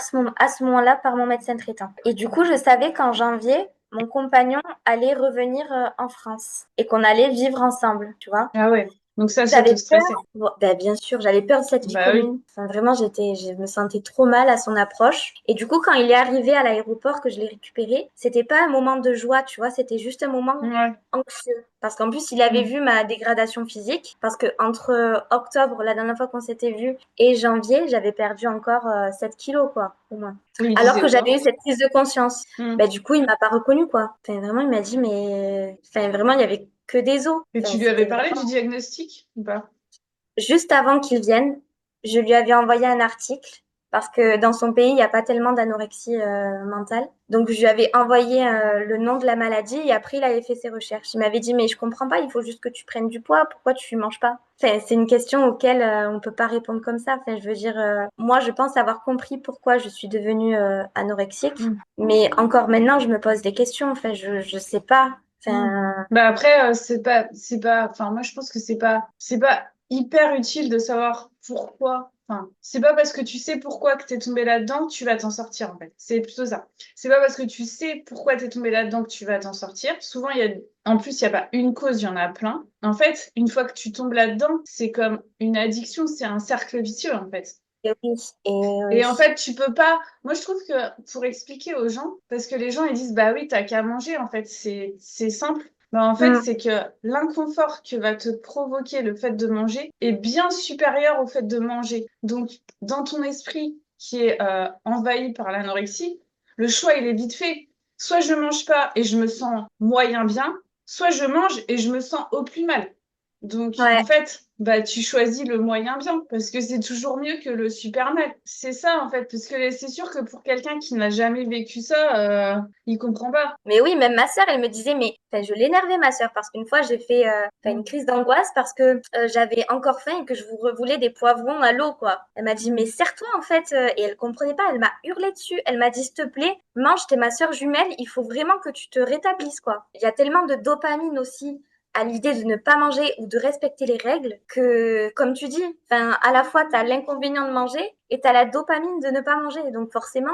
ce moment-là par mon médecin traitant. Et du coup, je savais qu'en janvier, mon compagnon allait revenir en France et qu'on allait vivre ensemble, tu vois. Ah ouais. Donc ça J'avais te peur, stressait. bon, ben, bien sûr, j'avais peur de cette vie Bah oui. commune. Enfin, vraiment, je me sentais trop mal à son approche. Et du coup, quand il est arrivé à l'aéroport, que je l'ai récupéré, c'était pas un moment de joie, tu vois, c'était juste un moment Ouais. anxieux. Parce qu'en plus, il avait Mm. vu ma dégradation physique. Parce que entre octobre, la dernière fois qu'on s'était vu, et janvier, j'avais perdu encore 7 kilos, quoi, au moins. Oui, il Alors disait que quoi? j'avais eu cette prise de conscience. Mm. Ben, du coup, il m'a pas reconnue, quoi. Enfin, vraiment, il m'a dit, mais, enfin, vraiment, il y avait que des os. Et tu Enfin, lui avais c'était parlé vraiment. du diagnostic ou pas? Juste avant qu'il vienne, je lui avais envoyé un article parce que dans son pays, il n'y a pas tellement d'anorexie mentale. Donc, je lui avais envoyé le nom de la maladie et après, il avait fait ses recherches. Il m'avait dit, mais je comprends pas, il faut juste que tu prennes du poids, pourquoi tu manges pas? Enfin, c'est une question auquel on peut pas répondre comme ça. Enfin, je veux dire, moi, je pense avoir compris pourquoi je suis devenue anorexique, mais encore maintenant, je me pose des questions. Enfin, je sais pas. Enfin, Bah après, enfin, moi je pense que c'est pas hyper utile de savoir pourquoi. Enfin, c'est pas parce que tu sais pourquoi que t'es tombé là-dedans que tu vas t'en sortir, en fait. C'est plutôt ça. C'est pas parce que tu sais pourquoi t'es tombé là-dedans que tu vas t'en sortir. Souvent, en plus, il y a pas une cause, il y en a plein. En fait, une fois que tu tombes là-dedans, c'est comme une addiction, c'est un cercle vicieux, en fait. et oui, et Et en oui. fait, tu peux pas. Moi, je trouve que pour expliquer aux gens, parce que les gens ils disent bah oui, t'as qu'à manger. En fait, c'est simple. Bah, en fait, Mm. c'est que l'inconfort que va te provoquer le fait de manger est bien supérieur au fait de manger. Donc, dans ton esprit qui est envahi par l'anorexie, le choix il est vite fait. Soit je mange pas et je me sens moyen bien, soit je mange et je me sens au plus mal. Donc, Ouais. en fait, bah, tu choisis le moyen bien, parce que c'est toujours mieux que le super mal. C'est ça, en fait, parce que c'est sûr que pour quelqu'un qui n'a jamais vécu ça, il comprend pas. Mais oui, même ma sœur, elle me disait, mais enfin, je l'énervais, ma sœur, parce qu'une fois, j'ai fait enfin, une crise d'angoisse parce que j'avais encore faim et que je vous voulais des poivrons à l'eau, quoi. Elle m'a dit, mais serre-toi, en fait. Et elle comprenait pas, elle m'a hurlé dessus. Elle m'a dit, s'il te plaît, mange, t'es ma sœur jumelle, il faut vraiment que tu te rétablisses, quoi. Il y a tellement de dopamine aussi à l'idée de ne pas manger ou de respecter les règles que, comme tu dis, enfin, à la fois, tu as l'inconvénient de manger et tu as la dopamine de ne pas manger. Donc forcément,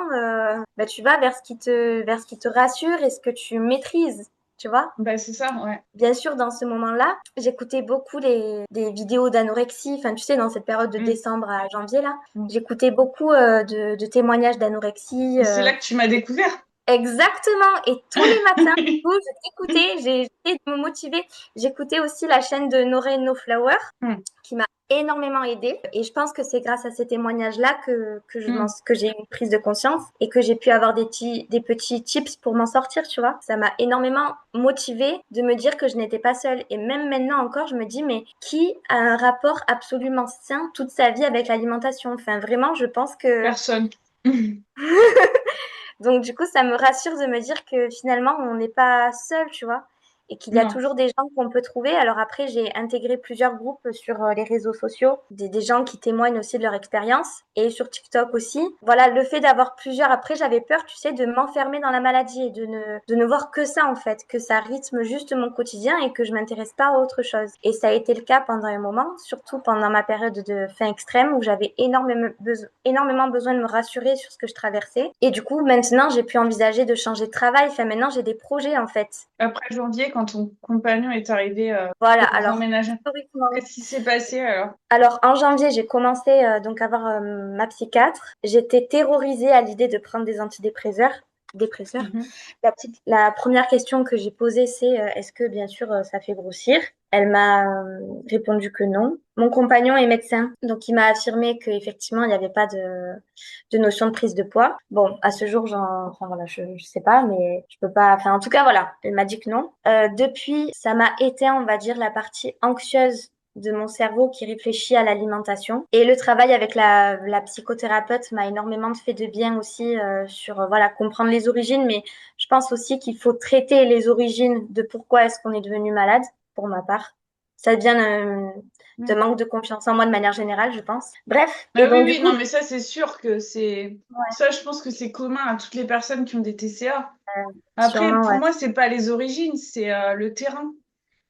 bah, tu vas vers ce qui te rassure et ce que tu maîtrises, tu vois. Bah, c'est ça, ouais. Bien sûr, dans ce moment-là, j'écoutais beaucoup des vidéos d'anorexie. Enfin, tu sais, dans cette période de Mm. décembre à janvier, là, Mm. j'écoutais beaucoup de témoignages d'anorexie. C'est là que tu m'as découvert. Exactement. Et tous les matins, du coup, je t'écoutais, j'ai essayé de me motiver. J'écoutais aussi la chaîne de No Rain, No Flower, Mm. qui m'a énormément aidée. Et je pense que c'est grâce à ces témoignages-là Mm. que j'ai eu une prise de conscience et que j'ai pu avoir des petits tips pour m'en sortir, tu vois. Ça m'a énormément motivée de me dire que je n'étais pas seule. Et même maintenant encore, je me dis, mais qui a un rapport absolument sain toute sa vie avec l'alimentation? Enfin, vraiment, je pense que Personne. donc, du coup, ça me rassure de me dire que finalement, on n'est pas seul, tu vois, et qu'il y a Non. toujours des gens qu'on peut trouver. Alors après, j'ai intégré plusieurs groupes sur les réseaux sociaux, des gens qui témoignent aussi de leur expérience, et sur TikTok aussi. Voilà, le fait d'avoir plusieurs, après, j'avais peur, tu sais, de m'enfermer dans la maladie et de ne voir que ça, en fait, que ça rythme juste mon quotidien et que je m'intéresse pas à autre chose. Et ça a été le cas pendant un moment, surtout pendant ma période de faim extrême, où j'avais énormément besoin de me rassurer sur ce que je traversais. Et du coup, maintenant, j'ai pu envisager de changer de travail. Enfin, maintenant, j'ai des projets, en fait. Après janvier, quand ton compagnon est arrivé Voilà, pour alors, emménager, historiquement. qu'est-ce qui s'est passé alors? Alors, en janvier, j'ai commencé donc à voir ma psychiatre. J'étais terrorisée à l'idée de prendre des antidépresseurs. Dépresseurs. Mhm. La première question que j'ai posée, c'est est-ce que, bien sûr, ça fait grossir? Elle m'a répondu que non. Mon compagnon est médecin, donc il m'a affirmé qu'effectivement, il n'y avait pas de notion de prise de poids. Bon, à ce jour, enfin, voilà, je sais pas, mais je peux pas. Enfin, en tout cas, voilà, elle m'a dit que non. Depuis, ça m'a éteint, on va dire, la partie anxieuse de mon cerveau qui réfléchit à l'alimentation. Et le travail avec la psychothérapeute m'a énormément fait de bien aussi sur voilà, comprendre les origines, mais je pense aussi qu'il faut traiter les origines de pourquoi est-ce qu'on est devenu malade, pour ma part. Ça vient de manque de confiance en moi de manière générale, je pense. Bref, et Oui, donc du oui, coup, non, mais ça, c'est sûr que c'est. Ça, je pense que c'est commun à toutes les personnes qui ont des TCA. Après, sûrement, pour ouais. moi, c'est pas les origines, c'est le terrain,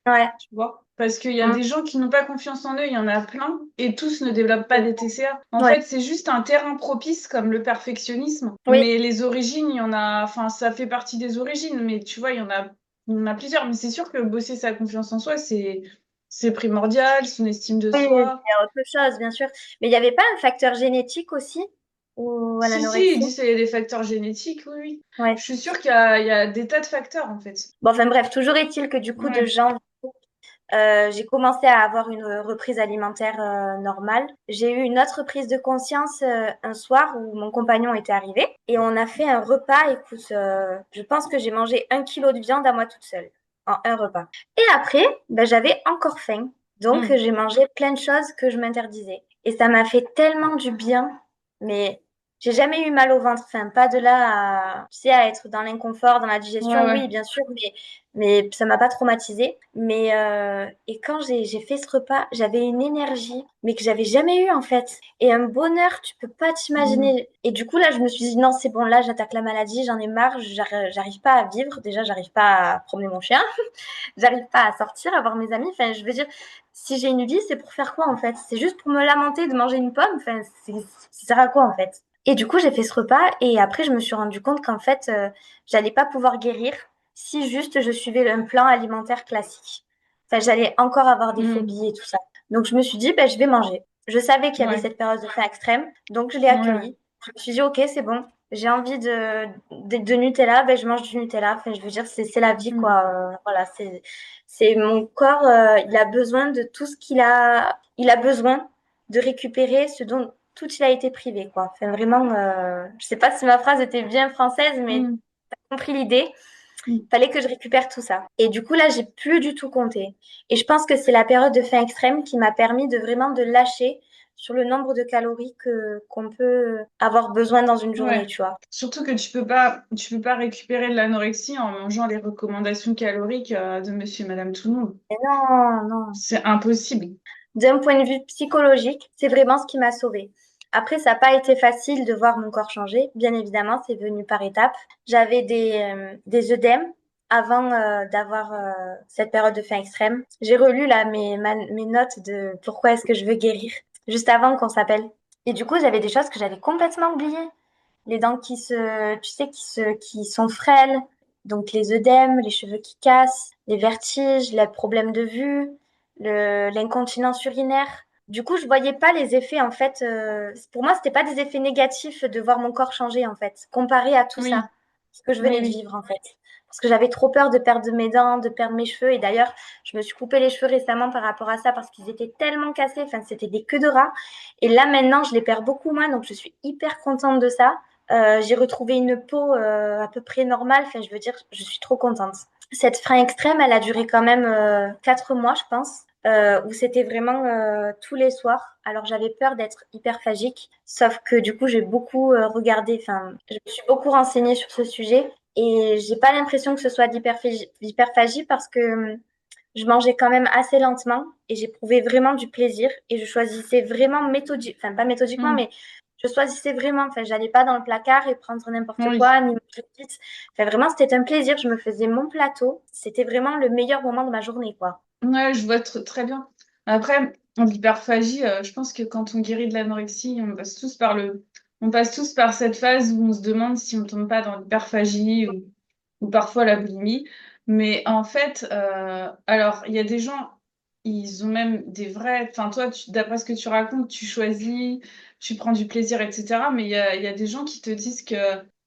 Ouais. tu vois. Parce qu'il y a Mm. des gens qui n'ont pas confiance en eux, il y en a plein, et tous ne développent pas des TCA. En Ouais. fait, c'est juste un terrain propice comme le perfectionnisme. Oui, Mais les origines, il y en a. Enfin, ça fait partie des origines, mais tu vois, il y en a plusieurs. Mais c'est sûr que bosser sa confiance en soi, c'est primordial, son estime de oui, il y soi. a autre chose, bien sûr. Mais il n'y avait pas un facteur génétique aussi ou à Si, si, il l'anorexie? dit qu'il y a des facteurs génétiques, oui, oui. Ouais. Je suis sûre il y a des tas de facteurs, en fait. Bon, enfin bref, toujours est-il que du coup, de Ouais. janvier, j'ai commencé à avoir une reprise alimentaire normale. J'ai eu une autre prise de conscience un soir où mon compagnon était arrivé et on a fait un repas. Écoute, je pense que j'ai mangé 1 kilo de viande à moi toute seule en un repas. Et après, ben, j'avais encore faim. Donc, Mm. j'ai mangé plein de choses que je m'interdisais. Et ça m'a fait tellement du bien. Mais J'ai jamais eu mal au ventre. Enfin, pas de là à, tu sais, à être dans l'inconfort, dans la Ouais, digestion. ouais. Oui, bien sûr, mais ça m'a pas traumatisée. Et quand j'ai fait ce repas, j'avais une énergie, mais que j'avais jamais eu en fait. Et un bonheur, tu peux pas Mm. t'imaginer. Et du coup, là, je me suis dit, non, c'est bon, là, j'attaque la maladie, j'en ai marre, j'arrive pas à vivre. Déjà, j'arrive pas à promener mon chien, j'arrive pas à sortir, à voir mes amis. Enfin, je veux dire, si j'ai une vie, c'est pour faire quoi en fait? C'est juste pour me lamenter de manger une pomme. Enfin, ça sert à quoi en fait? Et du coup, j'ai fait ce repas et après, je me suis rendu compte qu'en fait, j'allais pas pouvoir guérir si juste je suivais un plan alimentaire classique. Enfin, j'allais encore avoir des Mm. phobies et tout ça. Donc, je me suis dit, ben, je vais manger. Je savais qu'il y avait Ouais, cette période de faim extrême, donc je l'ai ouais, ouais. accueillie. Je me suis dit, ok, c'est bon. J'ai envie de Nutella, ben, je mange du Nutella. Enfin, je veux dire, c'est la vie, Mm. quoi. Voilà, c'est mon corps, il a besoin de tout ce il a besoin de récupérer ce dont tout il a été privé, quoi. Enfin, vraiment, je sais pas si ma phrase était bien française, mais Mm. t'as compris l'idée. Mm. Fallait que je récupère tout ça. Et du coup, là, j'ai plus du tout compté. Et je pense que c'est la période de faim extrême qui m'a permis de vraiment de lâcher sur le nombre de calories qu'on peut avoir besoin dans une journée, Ouais. tu vois. Surtout que tu peux pas récupérer de l'anorexie en mangeant les recommandations caloriques de monsieur et madame tout le monde. Et non, non. C'est impossible. D'un point de vue psychologique, c'est vraiment ce qui m'a sauvée. Après, ça n'a pas été facile de voir mon corps changer. Bien évidemment, c'est venu par étapes. J'avais des œdèmes avant d'avoir cette période de faim extrême. J'ai relu là mes notes de pourquoi est-ce que je veux guérir, juste avant qu'on s'appelle. Et du coup, j'avais des choses que j'avais complètement oubliées. Les dents tu sais, qui sont frêles. Donc les œdèmes, les cheveux qui cassent, les vertiges, les problèmes de vue, l'incontinence urinaire. Du coup, je voyais pas les effets en fait. Pour moi, c'était pas des effets négatifs de voir mon corps changer en fait, comparé à tout ça, Oui, ce que je oui, venais de oui. vivre en fait. Parce que j'avais trop peur de perdre mes dents, de perdre mes cheveux. Et d'ailleurs, je me suis coupé les cheveux récemment par rapport à ça parce qu'ils étaient tellement cassés. Enfin, c'était des queues de rats. Et là, maintenant, je les perds beaucoup moins. Donc, je suis hyper contente de ça. J'ai retrouvé une peau à peu près normale. Enfin, je veux dire, je suis trop contente. Cette faim extrême, elle a duré quand même 4 mois, je pense, où c'était vraiment tous les soirs. Alors j'avais peur d'être hyperphagique, sauf que du coup j'ai beaucoup regardé, enfin, je me suis beaucoup renseignée sur ce sujet et j'ai pas l'impression que ce soit de l'hyperphagie parce que je mangeais quand même assez lentement et j'éprouvais vraiment du plaisir et je choisissais vraiment méthodiquement, enfin pas méthodiquement, Mm. mais je choisissais vraiment. Enfin, j'allais pas dans le placard et prendre n'importe Oui. quoi, ni manger vite. Enfin, vraiment, c'était un plaisir. Je me faisais mon plateau. C'était vraiment le meilleur moment de ma journée, quoi. Ouais, je vois très bien. Après, l'hyperphagie, je pense que quand on guérit de l'anorexie, on passe tous par cette phase où on se demande si on tombe pas dans l'hyperphagie ou parfois la boulimie. Mais en fait, alors, il y a des gens, ils ont même des vrais. Enfin, toi, d'après ce que tu racontes, tu choisis, tu prends du plaisir, etc. Mais il y a des gens qui te disent que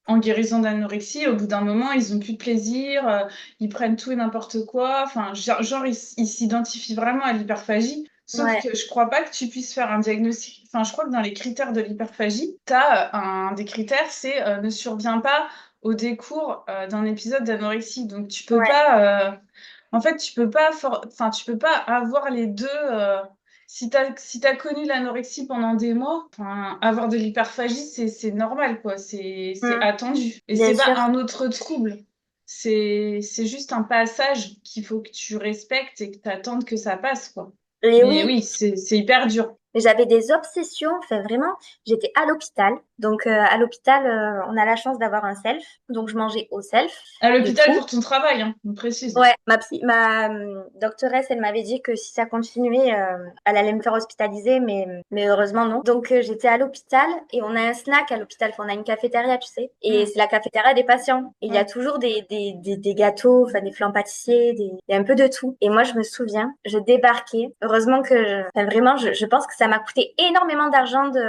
en guérissant d'anorexie, au bout d'un moment, ils ont plus de plaisir, ils prennent tout et n'importe quoi. Enfin, genre ils s'identifient vraiment à l'hyperphagie. Sauf Ouais, que je crois pas que tu puisses faire un diagnostic. Enfin, je crois que dans les critères de l'hyperphagie, tu as un des critères, c'est ne survient pas au décours d'un épisode d'anorexie. Donc tu peux ouais. pas. En fait, enfin, tu peux pas avoir les deux. Si t'as connu l'anorexie pendant des mois, enfin, avoir de l'hyperphagie, c'est normal, quoi. C'est Mm, attendu. Et bien c'est pas sûr. un autre trouble. C'est juste un passage qu'il faut que tu respectes et que tu attendes que ça passe, quoi. Et Mais oui, oui, c'est hyper dur. j'avais des obsessions, enfin vraiment, j'étais à l'hôpital. Donc à l'hôpital, on a la chance d'avoir un self. Donc je mangeais au self À de l'hôpital tout. pour ton travail, hein, on précise. Ouais, ma doctoresse, elle m'avait dit que si ça continuait, elle allait me faire hospitaliser, mais heureusement non. Donc j'étais à l'hôpital et on a un snack à l'hôpital, enfin, on a une cafétéria, tu sais, et Mm, c'est la cafétéria des patients. Et il y a ouais. toujours des gâteaux, enfin des flancs pâtissiers, il y a un peu de tout. Et moi je me souviens, je débarquais. Heureusement enfin, vraiment, je pense que ça m'a coûté énormément d'argent de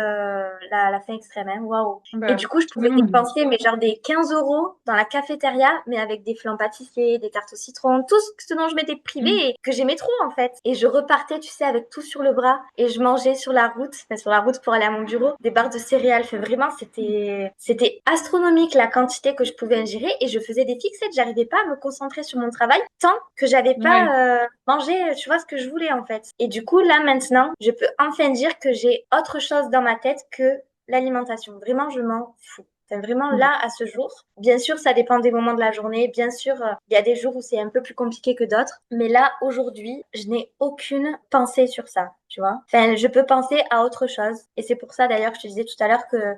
la faim extrême, hein. Waouh. Et Bah, du coup, je tout pouvais le monde. dépenser, mais genre des 15 euros dans la cafétéria, mais avec des flancs pâtissiers, des tartes au citron, tout ce dont je m'étais privée Mm, et que j'aimais trop en fait. Et je repartais, tu sais, avec tout sur le bras et je mangeais sur la route, enfin, sur la route pour aller à mon bureau, des barres de céréales. Enfin, vraiment, c'était astronomique la quantité que je pouvais ingérer et je faisais des fixettes. J'arrivais pas à me concentrer sur mon travail tant que j'avais ouais. pas mangé, tu vois, ce que je voulais en fait. Et du coup, là maintenant, je peux enfin dire que j'ai autre chose dans ma tête que l'alimentation. Vraiment, je m'en fous. Enfin, vraiment, Mm. là, à ce jour, bien sûr, ça dépend des moments de la journée. Bien sûr, il y a des jours où c'est un peu plus compliqué que d'autres. Mais là, aujourd'hui, je n'ai aucune pensée sur ça, tu vois. Enfin, je peux penser à autre chose. Et c'est pour ça, d'ailleurs, que je te disais tout à l'heure que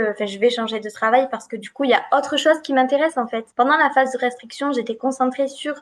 enfin, je vais changer de travail parce que du coup, il y a autre chose qui m'intéresse, en fait. Pendant la phase de restriction, j'étais concentrée sur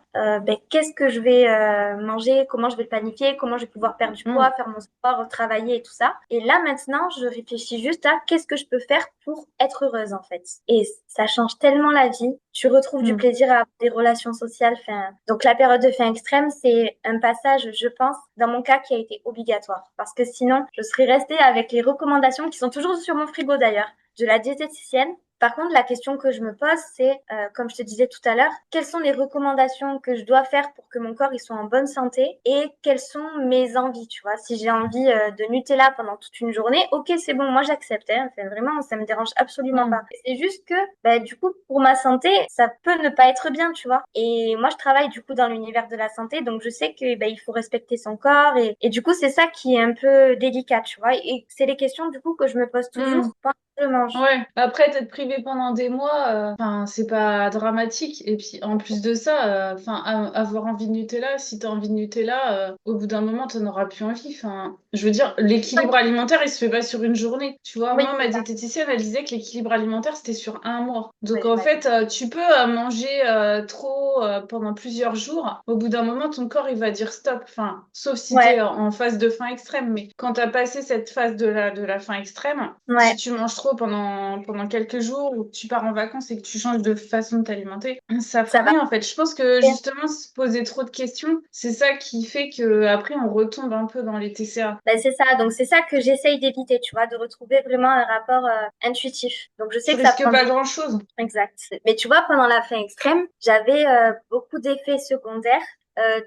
qu'est-ce que je vais manger, comment je vais le planifier, comment je vais pouvoir perdre du Mm. poids, faire mon sport, travailler et tout ça. Et là, maintenant, je réfléchis juste à qu'est-ce que je peux faire pour être heureuse, en fait. Et ça change tellement la vie. Tu retrouves du Mm. plaisir à avoir des relations sociales. Enfin, donc, la période de faim extrême, c'est un passage, je pense, dans mon cas, qui a été obligatoire. Parce que sinon, je serais restée avec les recommandations qui sont toujours sur mon frigo d'ailleurs, de la diététicienne. Par contre, la question que je me pose, c'est, comme je te disais tout à l'heure, quelles sont les recommandations que je dois faire pour que mon corps il soit en bonne santé et quelles sont mes envies, tu vois. Si j'ai envie de Nutella pendant toute une journée, ok, c'est bon, moi j'accepte. Hein. Enfin, vraiment, ça me dérange absolument Mm. pas. C'est juste que, du coup, pour ma santé, ça peut ne pas être bien, tu vois. Et moi, je travaille du coup dans l'univers de la santé, donc je sais que il faut respecter son corps et du coup, c'est ça qui est un peu délicat, tu vois. Et c'est les questions du coup que je me pose toujours Mm. quand je mange. Ouais, après t'être privé pendant des mois, enfin c'est pas dramatique. Et puis en plus de ça, enfin avoir envie de Nutella, si t'as envie de Nutella, au bout d'un moment t'en auras plus envie. Enfin, je veux dire, l'équilibre alimentaire il se fait pas sur une journée. Tu vois, Oui, moi c'est ma ça. diététicienne elle disait que l'équilibre alimentaire c'était sur un mois. Ouais, Donc en j'imagine. fait tu peux manger trop pendant plusieurs jours. Au bout d'un moment ton corps il va dire stop. Enfin, sauf si t'es Ouais, en phase de faim extrême. Mais quand t'as passé cette phase de la faim extrême, si ouais, tu manges trop pendant quelques jours ou que tu pars en vacances et que tu changes de façon de t'alimenter, ça fera ça va. rien en fait. Je pense que justement se poser trop de questions, c'est ça qui fait que après on retombe un peu dans les TCA. C'est ça. Donc, c'est ça que j'essaye d'éviter, tu vois, de retrouver vraiment un rapport intuitif. Donc, je sais Tu que ça risques prend pas du grand-chose. exact. Mais tu vois, pendant la faim extrême, j'avais beaucoup d'effets secondaires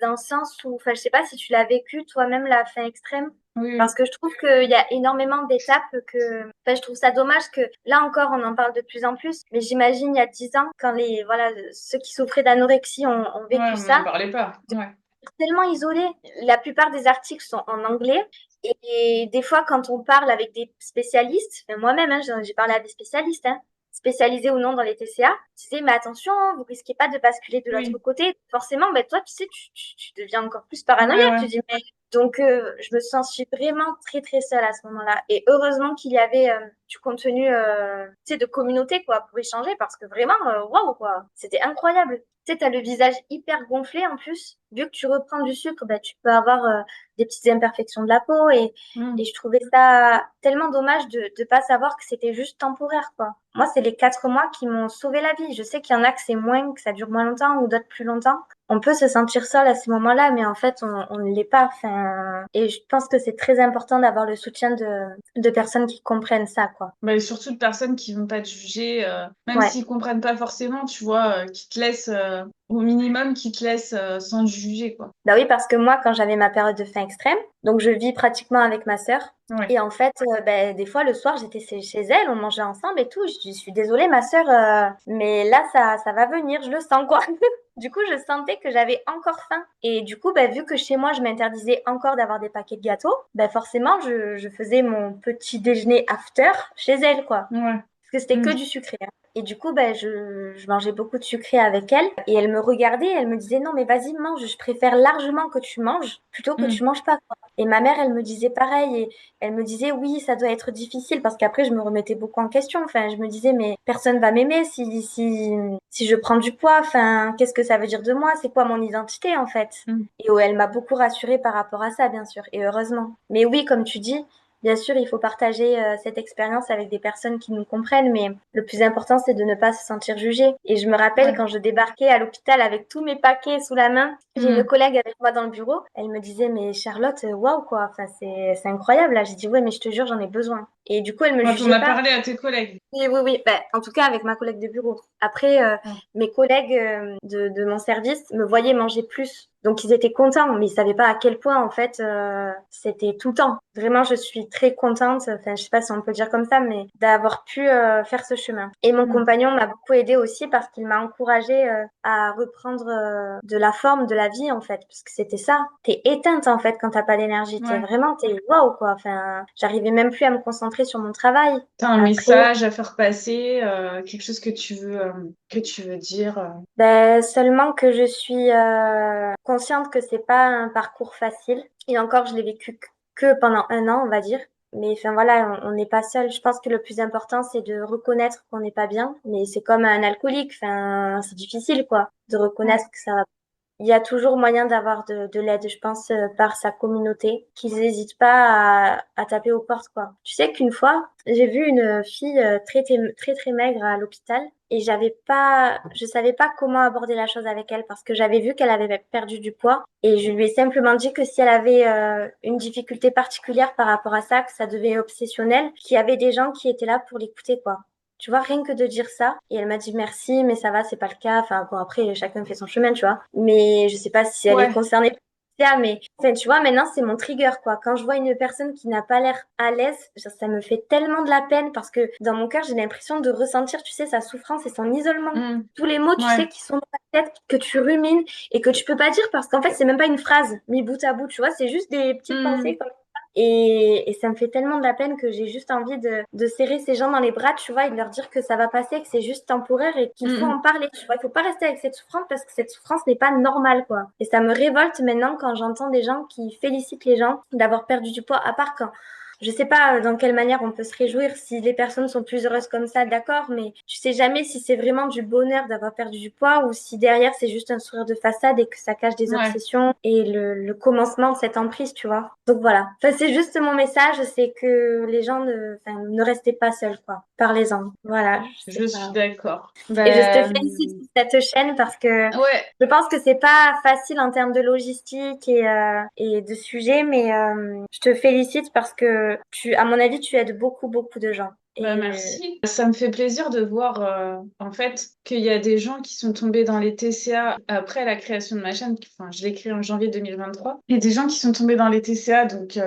dans le sens où, enfin, je sais pas si tu l'as vécu toi-même, la faim extrême, Oui, parce oui. que je trouve qu'il y a énormément d'étapes enfin, je trouve ça dommage que là encore, on en parle de plus en plus, mais j'imagine il y a 10 ans, quand voilà, ceux qui souffraient d'anorexie ont Ouais, vécu on n'en ça, parlait pas. Ouais. tellement isolés. La plupart des articles sont en anglais. Et des fois, quand on parle avec des spécialistes, moi-même, hein, j'ai parlé à des spécialistes, hein, spécialisés ou non dans les TCA, je disais, mais attention, vous risquez pas de basculer de l'autre Oui. côté. Forcément, toi, tu sais, tu deviens encore plus Ouais, paranoïaque. ouais. Tu dis, mais... Donc, je me sentais vraiment très, très seule à ce moment-là. Et heureusement qu'il y avait du contenu, tu sais, de communauté, quoi, pour échanger, parce que vraiment, waouh, quoi, c'était incroyable. Tu sais, t'as le visage hyper gonflé en plus. Vu que tu reprends du sucre, tu peux avoir des petites imperfections de la peau et Mm. je trouvais ça tellement dommage de ne pas savoir que c'était juste temporaire, quoi. Moi, c'est les 4 mois qui m'ont sauvé la vie. Je sais qu'il y en a que c'est moins, que ça dure moins longtemps ou d'autres plus longtemps. On peut se sentir seul à ces moments-là, mais en fait, on ne l'est pas. Enfin, et je pense que c'est très important d'avoir le soutien de personnes qui comprennent ça, quoi. Bah, et surtout de personnes qui vont pas te juger, même Ouais. s'ils comprennent pas forcément, tu vois, qui te laissent, au minimum, qui te laissent sans te juger, quoi. Bah oui, parce que moi, quand j'avais ma période de faim extrême, donc je vis pratiquement avec ma sœur. Ouais. Et en fait, des fois, le soir, j'étais chez elle, on mangeait ensemble et tout. Je suis désolée, ma sœur, mais là, ça va venir, je le sens, quoi. Du coup, je sentais que j'avais encore faim. Et du coup, vu que chez moi, je m'interdisais encore d'avoir des paquets de gâteaux, forcément, je faisais mon petit déjeuner after chez elle, quoi. Ouais. Parce que c'était que Mm. du sucré. Hein. Et du coup, je mangeais beaucoup de sucré avec elle. Et elle me regardait, elle me disait, non, mais vas-y, mange. Je préfère largement que tu manges plutôt que Mm. tu manges pas, quoi. Et ma mère, elle me disait pareil. Et elle me disait, oui, ça doit être difficile. Parce qu'après, je me remettais beaucoup en question. Enfin, je me disais, mais personne va m'aimer si je prends du poids. Enfin, qu'est-ce que ça veut dire de moi? C'est quoi mon identité, en fait? Mm. Et elle m'a beaucoup rassurée par rapport à ça, bien sûr. Et heureusement. Mais oui, comme tu dis, bien sûr, il faut partager cette expérience avec des personnes qui nous comprennent, mais le plus important, c'est de ne pas se sentir jugé. Et je me rappelle Ouais. quand je débarquais à l'hôpital avec tous mes paquets sous la main, j'ai une Mm. collègue avec moi dans le bureau, elle me disait, mais Charlotte, waouh quoi, enfin, c'est incroyable là. J'ai dit, ouais, mais je te jure, j'en ai besoin. Et du coup, elle me Ouais, t'en jugeait as pas. parlé à tes collègues. Oui, oui, oui. En tout cas, avec ma collègue de bureau. Après, Ouais. mes collègues de mon service me voyaient manger plus. Donc, ils étaient contents, mais ils savaient pas à quel point, en fait, c'était tout le temps. Vraiment, je suis très contente, enfin, je sais pas si on peut dire comme ça, mais d'avoir pu faire ce chemin. Et mon Mm. compagnon m'a beaucoup aidée aussi parce qu'il m'a encouragée à reprendre de la forme, de la vie, en fait. Parce que c'était ça. T'es éteinte, en fait, quand t'as pas d'énergie. Ouais. T'es waouh, quoi. Enfin, j'arrivais même plus à me concentrer concentrer sur mon travail. T'as un Après, message à faire passer, quelque chose que tu veux dire. ben, seulement que je suis consciente que c'est pas un parcours facile. Et encore, je l'ai vécu que pendant 1 an, on va dire. Mais enfin voilà, on n'est pas seul. Je pense que le plus important, c'est de reconnaître qu'on n'est pas bien. Mais c'est comme un alcoolique. Enfin, c'est difficile, quoi, de reconnaître Ouais. que ça va. Il y a toujours moyen d'avoir de l'aide, je pense, par sa communauté, qu'ils n'hésitent pas à taper aux portes, quoi. Tu sais qu'une fois, j'ai vu une fille très, très maigre à l'hôpital et je savais pas comment aborder la chose avec elle parce que j'avais vu qu'elle avait perdu du poids et je lui ai simplement dit que si elle avait une difficulté particulière par rapport à ça, que ça devait être obsessionnel, qu'il y avait des gens qui étaient là pour l'écouter, quoi. Tu vois, rien que de dire ça. Et elle m'a dit merci, mais ça va, c'est pas le cas. Enfin, bon, après, chacun fait son chemin, tu vois. Mais je sais pas si elle est Ouais. concernée par ça, mais enfin, tu vois, maintenant, c'est mon trigger, quoi. Quand je vois une personne qui n'a pas l'air à l'aise, ça me fait tellement de la peine parce que dans mon cœur, j'ai l'impression de ressentir, tu sais, sa souffrance et son isolement. Mm. Tous les mots, tu Ouais. sais, qui sont dans ta tête, que tu rumines et que tu peux pas dire parce qu'en fait, c'est même pas une phrase mis bout à bout, tu vois, c'est juste des petites pensées Mm. comme et ça me fait tellement de la peine que j'ai juste envie de serrer ces gens dans les bras, tu vois, et de leur dire que ça va passer, que c'est juste temporaire et qu'il faut Mm. en parler, tu vois. Il faut pas rester avec cette souffrance parce que cette souffrance n'est pas normale, quoi. Et ça me révolte maintenant quand j'entends des gens qui félicitent les gens d'avoir perdu du poids, à part quand je sais pas dans quelle manière on peut se réjouir si les personnes sont plus heureuses comme ça, d'accord, mais tu sais jamais si c'est vraiment du bonheur d'avoir perdu du poids ou si derrière c'est juste un sourire de façade et que ça cache des Ouais. obsessions et le commencement de cette emprise, tu vois. Donc voilà. Enfin, c'est juste mon message, c'est que les gens ne restez pas seuls, quoi. Parlez-en. Voilà, je sais Je suis pas. d'accord. Et je te Ben, félicite pour cette chaîne parce que ouais. je pense que c'est pas facile en termes de logistique et de sujets, mais je te félicite parce que à mon avis, tu aides beaucoup, beaucoup de gens. Bah, Et merci. Ça me fait plaisir de voir en fait qu'il y a des gens qui sont tombés dans les TCA après la création de ma chaîne. Enfin, je l'ai créée en janvier 2023. Il y a des gens qui sont tombés dans les TCA donc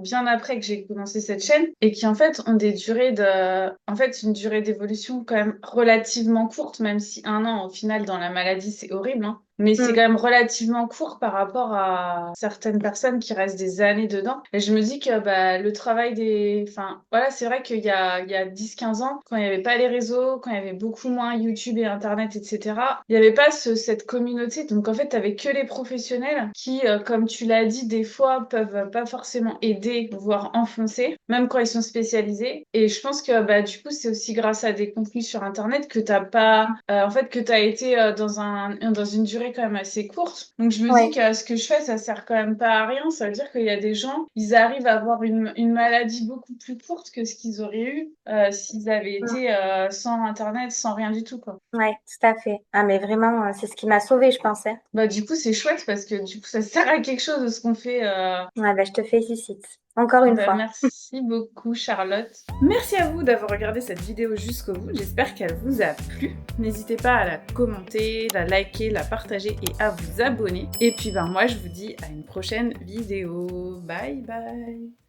bien après que j'ai commencé cette chaîne et qui en fait ont une durée d'évolution quand même relativement courte, même si 1 an au final dans la maladie c'est horrible, hein. Mais c'est Mm. quand même relativement court par rapport à certaines personnes qui restent des années dedans. Et je me dis que bah, le travail des... Enfin, voilà, c'est vrai il y a 10-15 ans, quand il n'y avait pas les réseaux, quand il y avait beaucoup moins YouTube et Internet, etc., il n'y avait pas cette communauté. Donc en fait, tu n'avais que les professionnels qui, comme tu l'as dit, des fois peuvent pas forcément aider, voire enfoncer, même quand ils sont spécialisés. Et je pense que bah, du coup, c'est aussi grâce à des contenus sur Internet que t'as pas... en fait, que tu as été dans une durée quand même assez courte. Donc je me dis Ouais. que ce que je fais, ça sert quand même pas à rien. Ça veut dire qu'il y a des gens, ils arrivent à avoir une maladie beaucoup plus courte que ce qu'ils auraient eu s'ils avaient Mm. été sans Internet, sans rien du tout, quoi. Ouais, tout à fait. Ah, mais vraiment, c'est ce qui m'a sauvée, je pensais. Bah du coup, c'est chouette parce que du coup, ça sert à quelque chose de ce qu'on fait. Ouais, ben, je te félicite. Encore une Bah, fois. merci beaucoup, Charlotte. Merci à vous d'avoir regardé cette vidéo jusqu'au bout. J'espère qu'elle vous a plu. N'hésitez pas à la commenter, la liker, la partager et à vous abonner. Et puis, ben, moi, je vous dis à une prochaine vidéo. Bye bye.